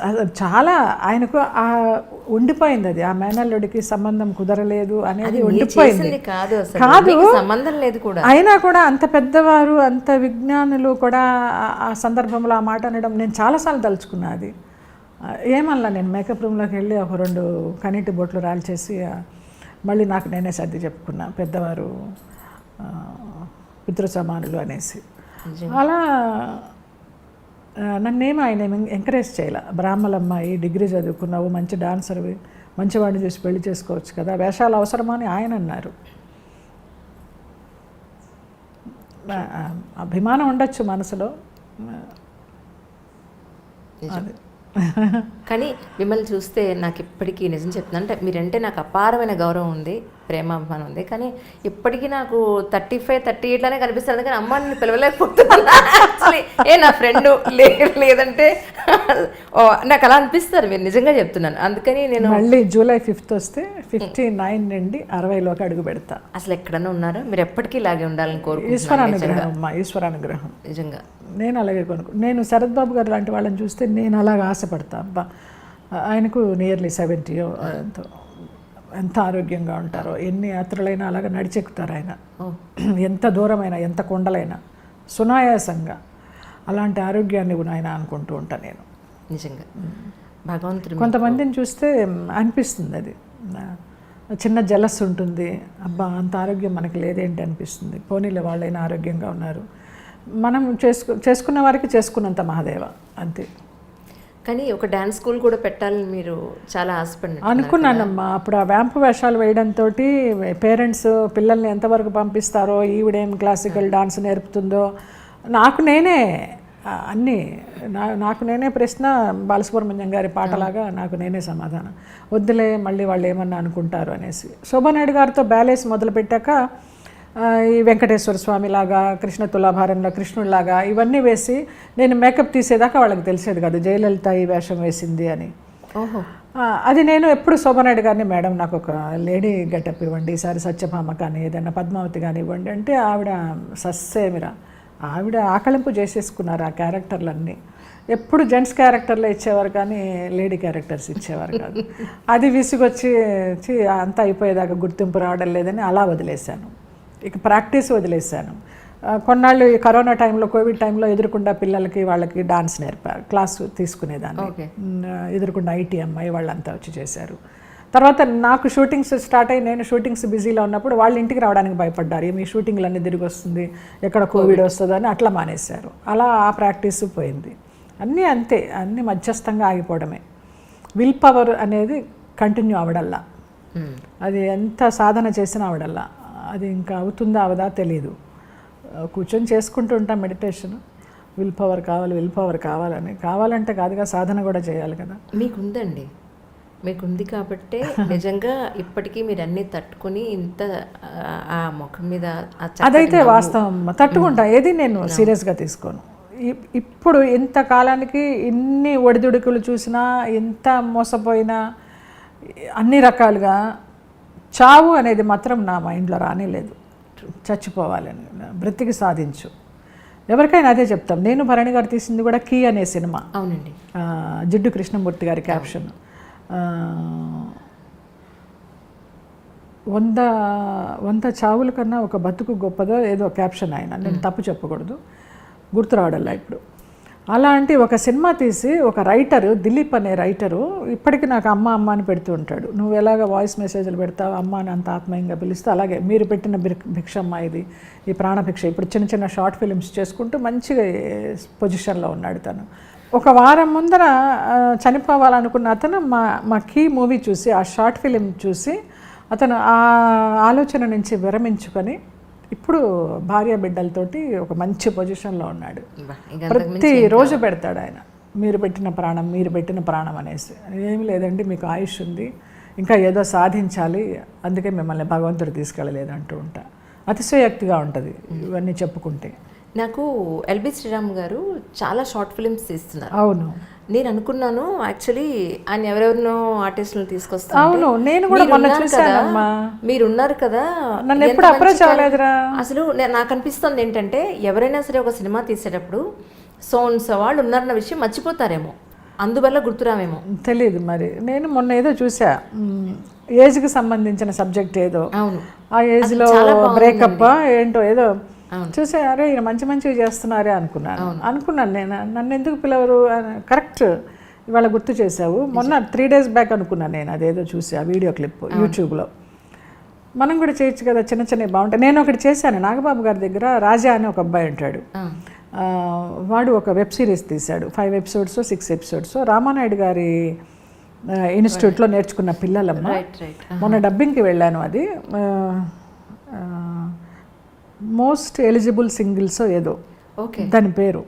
చాలా ఆయనకు ఉండిపోయింది అది. ఆ మేనల్లుడికి సంబంధం కుదరలేదు అనేది ఉండిపోయింది. కాదు సంబంధం లేదు కూడా. అయినా కూడా అంత పెద్దవారు, అంత విజ్ఞానులు కూడా ఆ సందర్భంలో ఆ మాట అనడం నేను చాలాసార్లు తలుచుకున్నా. అది ఏమల్లా నేను మేకప్ రూమ్లోకి వెళ్ళి ఒక 2 కనీటి బొట్లు రాల్చేసి మళ్ళీ నాకు నేనే సర్ది చెప్పుకున్నా, పెద్దవారు పితృ సమానులు అనేసి. అలా నన్నేమో ఆయన ఎంకరేజ్ చేయాల. బ్రాహ్మలమ్మాయి, డిగ్రీ చదువుకున్నావు, మంచి డాన్సర్వి, మంచివాడిని చూసి పెళ్లి చేసుకోవచ్చు కదా, వేషాలు అవసరమా అని ఆయన అన్నారు. అభిమానం ఉండొచ్చు మనసులో. కానీ మిమ్మల్ని చూస్తే నాకు ఇప్పటికీ నిజం చెప్తున్నాను, అంటే మీరంటే నాకు అపారమైన గౌరవం ఉంది, ప్రేమాభిమానం ఉంది. కానీ ఇప్పటికీ నాకు 35, 38 కనిపిస్తుంది. కానీ అమ్మ నేను పిలవలేకపోతున్నాను. యాక్చువల్లీ నా ఫ్రెండ్ లేదంటే నాకు అలా అనిపిస్తారు. మీరు నిజంగా చెప్తున్నాను. అందుకని నేను మళ్ళీ జూలై 5th వస్తే 59 నుండి 60లోకి అడుగు పెడతా. అసలు ఎక్కడన్నా ఉన్నారా? మీరు ఎప్పటికీ ఇలాగే ఉండాలని కోరుకుంటున్నాను. ఈశ్వరానుగ్రహం అమ్మా, ఈశ్వరానుగ్రహం నిజంగా. నేను అలాగే నేను శరత్ బాబు గారు లాంటి వాళ్ళని చూస్తే నేను అలాగ ఆశపడతా. అబ్బా ఆయనకు నియర్లీ 70 ఎంత ఆరోగ్యంగా ఉంటారో, ఎన్ని యాత్రలైనా అలాగ నడిచెక్కుతారు ఆయన. ఎంత దూరమైనా, ఎంత కొండలైనా సునాయాసంగా. అలాంటి ఆరోగ్యాన్ని కూడా ఆయన అనుకుంటూ ఉంటాను నేను. నిజంగా భగవంతుడు. కొంతమందిని చూస్తే అనిపిస్తుంది, అది చిన్న జలస్ ఉంటుంది, అబ్బా అంత ఆరోగ్యం మనకి లేదేంటి అనిపిస్తుంది. పోనీలే వాళ్ళైనా ఆరోగ్యంగా ఉన్నారు. మనం చేసుకున్న వారికి చేసుకున్నంత మహాదేవ అంతే. కానీ ఒక డ్యాన్స్ స్కూల్ కూడా పెట్టాలని మీరు చాలా ఆశపడినారు. అనుకున్నానమ్మా. అప్పుడు ఆ వ్యాంపు వేషాలు వేయడంతో పేరెంట్స్ పిల్లల్ని ఎంతవరకు పంపిస్తారో, ఈవిడేం క్లాసికల్ డాన్స్ నేర్పుతుందో, నాకు నేనే ప్రశ్న. బాలసుబ్రహ్మణ్యం గారి పాటలాగా నాకు నేనే సమాధానం. వద్దులే మళ్ళీ వాళ్ళు ఏమన్నా అనుకుంటారు అనేసి. శోభానాయుడు గారితో బ్యాలేస్ మొదలుపెట్టాక ఈ వెంకటేశ్వర స్వామి లాగా, కృష్ణ తులాభారంలో కృష్ణుడిలాగా ఇవన్నీ వేసి నేను మేకప్ తీసేదాకా వాళ్ళకి తెలిసేది కాదు జయలలిత ఈ వేషం వేసింది అని. అది నేను ఎప్పుడు శోభానాయుడు గారిని, మేడం నాకు ఒక లేడీ గెటప్ ఇవ్వండి, ఈసారి సత్యభామ కానీ ఏదైనా పద్మావతి కానీ ఇవ్వండి అంటే ఆవిడ సస్సేమిరా, ఆవిడ ఆకలింపు చేసేసుకున్నారు ఆ క్యారెక్టర్లన్నీ. ఎప్పుడు జెంట్స్ క్యారెక్టర్లో ఇచ్చేవారు కానీ లేడీ క్యారెక్టర్స్ ఇచ్చేవారు కాదు. అది విసుగొచ్చి అంతా అయిపోయేదాకా గుర్తింపు రావడం లేదని అలా వదిలేశాను. ఇక ప్రాక్టీస్ వదిలేశాను. కొన్నాళ్ళు ఈ కరోనా టైంలో, కోవిడ్ టైంలో ఎదురుకుండా పిల్లలకి వాళ్ళకి డాన్స్ నేర్పారు, క్లాసు తీసుకునేదాన్ని. ఎదురుకుండా ITMI వాళ్ళంతా వచ్చి చేశారు. తర్వాత నాకు షూటింగ్స్ స్టార్ట్ అయ్యి నేను షూటింగ్స్ బిజీలో ఉన్నప్పుడు వాళ్ళ ఇంటికి రావడానికి భయపడ్డారు. మీ షూటింగ్లు అన్నీ తిరిగి వస్తుంది, ఎక్కడ కోవిడ్ వస్తుందో అని అట్లా మానేశారు. అలా ఆ ప్రాక్టీస్ పోయింది. అన్నీ అంతే, అన్నీ మధ్యస్థంగా ఆగిపోవడమే. విల్ పవర్ అనేది కంటిన్యూ అవడల్లా, అది ఎంత సాధన చేసినా అవడల్లా. అది ఇంకా అవుతుందా అవదా తెలీదు. కూర్చొని చేసుకుంటూ ఉంటాం మెడిటేషన్. విల్ పవర్ కావాలని, కావాలంటే కాదుగా, సాధన కూడా చేయాలి కదా. మీకుందండి, మీకుంది కాబట్టే నిజంగా ఇప్పటికీ మీరు అన్నీ తట్టుకుని ఇంత ఆ ముఖం మీద అదైతే వాస్తవం. తట్టుకుంటా, ఏది నేను సీరియస్గా తీసుకోను. ఇప్పుడు ఇంతకాలానికి ఇన్ని ఒడిదుడుకులు చూసినా, ఎంత మోసపోయినా, అన్ని రకాలుగా చావు అనేది మాత్రం నా మైండ్లో రానేలేదు. చచ్చిపోవాలని, బ్రతికి సాధించు. ఎవరికైనా అదే చెప్తాం. నేను భరణి గారు తీసింది కూడా కీ అనే సినిమా. అవునండి. జిడ్డు కృష్ణమూర్తి గారి క్యాప్షన్. 100 చావుల కన్నా ఒక బతుకు గొప్పదో ఏదో క్యాప్షన్ ఆయన. నేను తప్పు చెప్పకూడదు, గుర్తు రావడల్లా ఇప్పుడు. అలాంటి ఒక సినిమా తీసి ఒక రైటరు, దిలీప్ అనే రైటరు, ఇప్పటికీ నాకు అమ్మ అని పెడుతూ ఉంటాడు. నువ్వు ఎలాగ వాయిస్ మెసేజ్లు పెడతావు, అమ్మ అని అంత ఆత్మీయంగా పిలుస్తూ, అలాగే మీరు పెట్టిన భిక్షమ్మ ఇది, ఈ ప్రాణభిక్ష, ఇప్పుడు చిన్న చిన్న షార్ట్ ఫిలిమ్స్ చేసుకుంటూ మంచిగా పొజిషన్లో ఉన్నాడు తను. ఒక వారం ముందర చనిపోవాలనుకున్న అతను మా కీ మూవీ చూసి, ఆ షార్ట్ ఫిలిం చూసి అతను ఆ ఆలోచన నుంచి విరమించుకొని ఇప్పుడు భార్య బిడ్డలతోటి ఒక మంచి పొజిషన్లో ఉన్నాడు. ప్రతిరోజు పెడతాడు ఆయన, మీరు పెట్టిన ప్రాణం అనేసి. ఏమి లేదండి, మీకు ఆయుష్ ఉంది, ఇంకా ఏదో సాధించాలి, అందుకే మిమ్మల్ని భగవంతుడు తీసుకెళ్ళలేదు అంటూ ఉంటా. అతిశయోక్తిగా ఉంటుంది ఇవన్నీ చెప్పుకుంటే. నాకు ఎల్బి శ్రీరామ్ గారు చాలా షార్ట్ ఫిలిమ్స్ తీస్తున్నారు. అవును, నేను అనుకున్నాను యాక్చువల్లీ ఆయన ఎవరెవరినో ఆర్టిస్టులను తీసుకొస్తాను. అవును, నేను కూడా మొన్న చూసానమ్మా. మీరు ఉన్నారు కదా, నన్ను ఎప్పుడు అప్రోచ్ అవ్వలేదురా. అసలు నాకు అనిపిస్తుంది ఏంటంటే, ఎవరైనా సరే ఒక సినిమా తీసేటప్పుడు సోన్స్ వాళ్ళు ఉన్నారన్న విషయం మర్చిపోతారేమో, అందువల్ల గుర్తురామేమో తెలియదు మరి. నేను మొన్న ఏదో చూసా, ఏజ్కి సంబంధించిన సబ్జెక్ట్ ఏదో. అవును, ఆ ఏజ్లో బ్రేకప్ ఏంటో ఏదో చూసే, అరే ఈయన మంచిగా చేస్తున్నారే అనుకున్నాను నేను. నన్ను ఎందుకు పిలవరు, కరెక్ట్ ఇవాళ గుర్తు చేసావు. మొన్న 3 days బ్యాక్ అనుకున్నాను నేను, అదేదో చూసి ఆ వీడియో క్లిప్ యూట్యూబ్లో. మనం కూడా చేయొచ్చు కదా, చిన్నవి బాగుంటాయి. నేను ఒకటి చేశాను, నాగబాబు గారి దగ్గర రాజా అని ఒక అబ్బాయి ఉంటాడు. వాడు ఒక వెబ్ సిరీస్ తీశాడు, 5 episodes 6 episodes. రామానాయుడు గారి ఇన్స్టిట్యూట్లో నేర్చుకున్న పిల్లలమ్మ. మొన్న డబ్బింగ్కి వెళ్ళాను. అది మోస్ట్ ఎలిజిబుల్ సింగిల్స్ ఏదో దాని పేరు.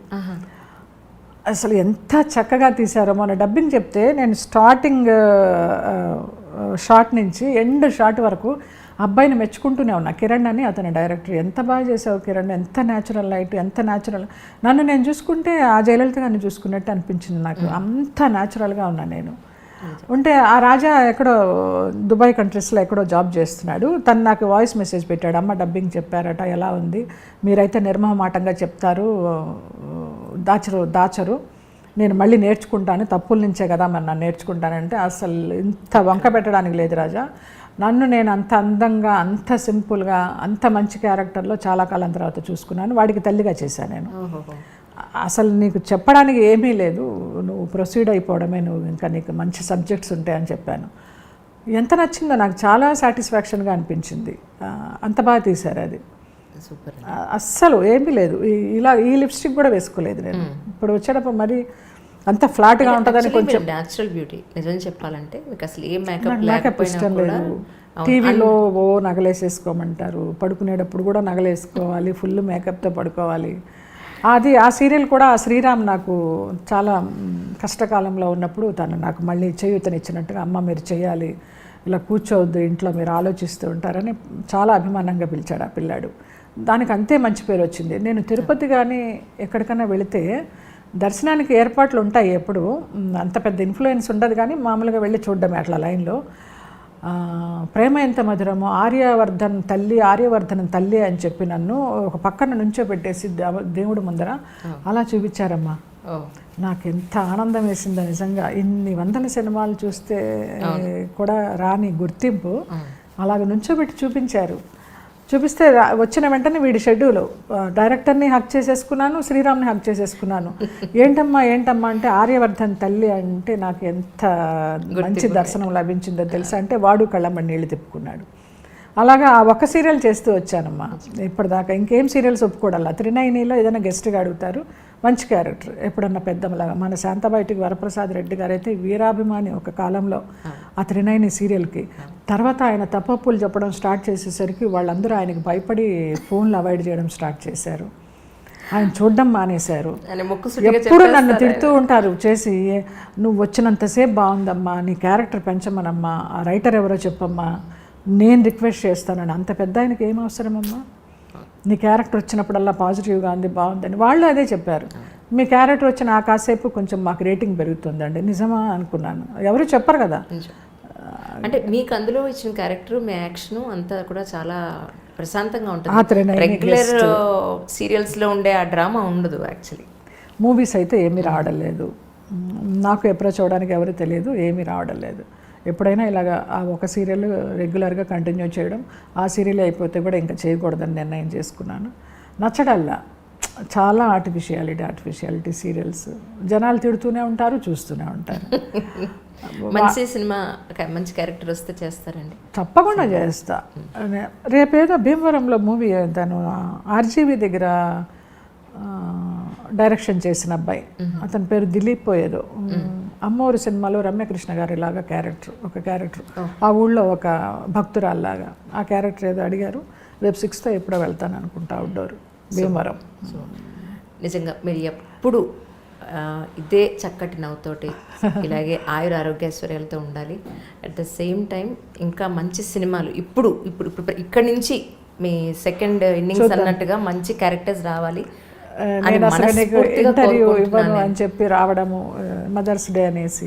అసలు ఎంత చక్కగా తీశారో. మొన్న డబ్బింగ్ చెప్తే నేను స్టార్టింగ్ షాట్ నుంచి ఎండ్ షాట్ వరకు అబ్బాయిని మెచ్చుకుంటూనే ఉన్నా. కిరణ్ అని అతని డైరెక్టర్. ఎంత బాగా చేసావు కిరణ్, ఎంత న్యాచురల్ లైట్, ఎంత న్యాచురల్. నన్ను నేను చూసుకుంటే ఆ జయలలిత గారిని చూసుకున్నట్టు అనిపించింది నాకు. అంత న్యాచురల్గా ఉన్నా నేను. ఉంటే ఆ రాజా ఎక్కడో దుబాయ్ కంట్రీస్లో ఎక్కడో జాబ్ చేస్తున్నాడు. తను నాకు వాయిస్ మెసేజ్ పెట్టాడు, అమ్మ డబ్బింగ్ చెప్పారట, ఎలా ఉంది, మీరైతే నిర్మహమాటంగా చెప్తారు, దాచరు, నేను మళ్ళీ నేర్చుకుంటాను, తప్పుల నుంచే కదా మరి నన్ను నేర్చుకుంటానంటే అసలు ఇంత వంక పెట్టడానికి లేదు రాజా. నన్ను నేను అంత అందంగా, అంత సింపుల్గా, అంత మంచి క్యారెక్టర్లో చాలా కాలం తర్వాత చూసుకున్నాను. వాడికి తల్లిగా చేశాను నేను. అసలు నీకు చెప్పడానికి ఏమీ లేదు, నువ్వు ప్రొసీడ్ అయిపోవడమే, నువ్వు ఇంకా నీకు మంచి సబ్జెక్ట్స్ ఉంటాయని చెప్పాను. ఎంత నచ్చిందో నాకు, చాలా సాటిస్ఫాక్షన్గా అనిపించింది. అంత బాగా తీశారు అది. సూపర్. అస్సలు ఏమీ లేదు, ఇలా ఈ లిప్స్టిక్ కూడా వేసుకోలేదు నేను. ఇప్పుడు వచ్చేటప్పుడు మరి అంత ఫ్లాట్గా ఉంటుందని కొంచెం న్యాచురల్ బ్యూటీ. నిజం చెప్పాలంటే మీకు అసలు ఏ మేకప్ ఇష్టం లేదు. టీవీలో నగలేసేసుకోమంటారు, పడుకునేటప్పుడు కూడా నగలేసుకోవాలి, ఫుల్ మేకప్తో పడుకోవాలి. అది ఆ సీరియల్ కూడా శ్రీరామ్ నాకు చాలా కష్టకాలంలో ఉన్నప్పుడు తను నాకు మళ్ళీ చేయూతనిచ్చినట్టుగా, అమ్మ మీరు చేయాలి, ఇలా కూర్చోవద్దు ఇంట్లో, మీరు ఆలోచిస్తూ ఉంటారని చాలా అభిమానంగా పిలిచాడు ఆ పిల్లాడు. దానికి అంతే మంచి పేరు వచ్చింది. నేను తిరుపతి కానీ ఎక్కడికైనా వెళితే దర్శనానికి ఏర్పాట్లు ఉంటాయి, ఎప్పుడు అంత పెద్ద ఇన్ఫ్లుయెన్స్ ఉండదు, కానీ మామూలుగా వెళ్ళి చూడడమే అట్లా లైన్లో. ప్రేమ ఎంత మధురమో, ఆర్యవర్ధన్ తల్లి అని చెప్పి నన్ను ఒక పక్కన నుంచోబెట్టేసి దేవుడు ముందర అలా చూపించారమ్మా. నాకు ఎంత ఆనందం వేసిందో నిజంగా. ఇన్ని వందల సినిమాలు చూస్తే కూడా రాని గుర్తింపు అలాగ నుంచోబెట్టి చూపిస్తే వచ్చిన వెంటనే వీడి షెడ్యూల్, డైరెక్టర్ని హక్ చేసేసుకున్నాను, శ్రీరామ్ని హక్ చేసేసుకున్నాను. ఏంటమ్మా అంటే ఆర్యవర్ధన్ తల్లి అంటే నాకు ఎంత మంచి దర్శనం లభించిందో తెలుసా అంటే వాడు కళ్ళమ్మడి నీళ్ళు తిప్పుకున్నాడు. అలాగా ఆ ఒక్క సీరియల్ చేస్తూ వచ్చానమ్మా ఇప్పటిదాకా. ఇంకేం సీరియల్స్ ఒప్పుకోవడాల. త్రినయనిలో ఏదైనా గెస్ట్గా అడుగుతారు, మంచి క్యారెక్టర్ ఎప్పుడన్నా పెద్దమ్మలాగా. మన శాంతబయటికి వరప్రసాద్ రెడ్డి గారు అయితే వీరాభిమాని ఒక కాలంలో ఆ త్రినయని సీరియల్కి. తర్వాత ఆయన తప్పప్పులు చెప్పడం స్టార్ట్ చేసేసరికి వాళ్ళందరూ ఆయనకి భయపడి ఫోన్లు అవాయిడ్ చేయడం స్టార్ట్ చేశారు, ఆయన చూడడం మానేశారు. ఎప్పుడు నన్ను తిడుతూ ఉంటారు చేసి, నువ్వు వచ్చినంతసేపు బాగుందమ్మా, నీ క్యారెక్టర్ పెంచమనమ్మా, ఆ రైటర్ ఎవరో చెప్పమ్మా, నేను రిక్వెస్ట్ చేస్తానని. అంత పెద్ద ఆయనకి ఏం అవసరమమ్మా, నీ క్యారెక్టర్ వచ్చినప్పుడల్లా పాజిటివ్గా ఉంది, బాగుందని. వాళ్ళు అదే చెప్పారు, మీ క్యారెక్టర్ వచ్చిన ఆ కాసేపు కొంచెం మాకు రేటింగ్ పెరుగుతుందండి. నిజమా అనుకున్నాను, ఎవరు చెప్పరు కదా. అంటే మీకు అందులో ఇచ్చిన క్యారెక్టర్, మీ యాక్షన్ అంతా కూడా చాలా ప్రశాంతంగా ఉంటుంది. రెగ్యులర్ సీరియల్స్లో ఉండే ఆ డ్రామా ఉండదు యాక్చువల్లీ. మూవీస్ అయితే ఏమీ రావడం లేదు నాకు, ఎప్పుడో చూడడానికి ఎవరు తెలియదు, ఏమీ రావడం లేదు. ఎప్పుడైనా ఇలాగ ఆ ఒక సీరియల్ రెగ్యులర్గా కంటిన్యూ చేయడం, ఆ సీరియల్ అయిపోతే కూడా ఇంకా చేయకూడదని నిర్ణయం చేసుకున్నాను. నచ్చడల్లా చాలా ఆర్టిఫిషియాలిటీ సీరియల్స్. జనాలు తిడుతూనే ఉంటారు, చూస్తూనే ఉంటారు. మంచి సినిమా, మంచి క్యారెక్టర్ వస్తే చేస్తారండి? తప్పకుండా చేస్తా. రేపేదో భీమవరంలో మూవీ తను ఆర్జీవి దగ్గర డైరెక్షన్ చేసిన అబ్బాయి, అతని పేరు దిలీప్ ఏదో, అమ్మోరు సినిమాలో రమ్యకృష్ణ గారు ఇలాగా ఒక క్యారెక్టర్ ఆ ఊళ్ళో ఒక భక్తురాల్లాగా ఆ క్యారెక్టర్ ఏదో అడిగారు. రేపు 6th ఎప్పుడో వెళ్తాను అనుకుంటా, అవుట్డోర్ భీమవరం. నిజంగా మీరు ఎప్పుడు ఇదే చక్కటి నవ్వుతోటి ఇలాగే ఆరోగ్యైశ్వర్యాలతో ఉండాలి. అట్ ద సేమ్ టైం ఇంకా మంచి సినిమాలు ఇప్పుడు ఇక్కడి నుంచి మీ సెకండ్ ఇన్నింగ్స్ అన్నట్టుగా మంచి క్యారెక్టర్స్ రావాలి. నేను అసలు నీకు ఇంటర్వ్యూ ఇవ్వను అని చెప్పి రావడము, మదర్స్ డే అనేసి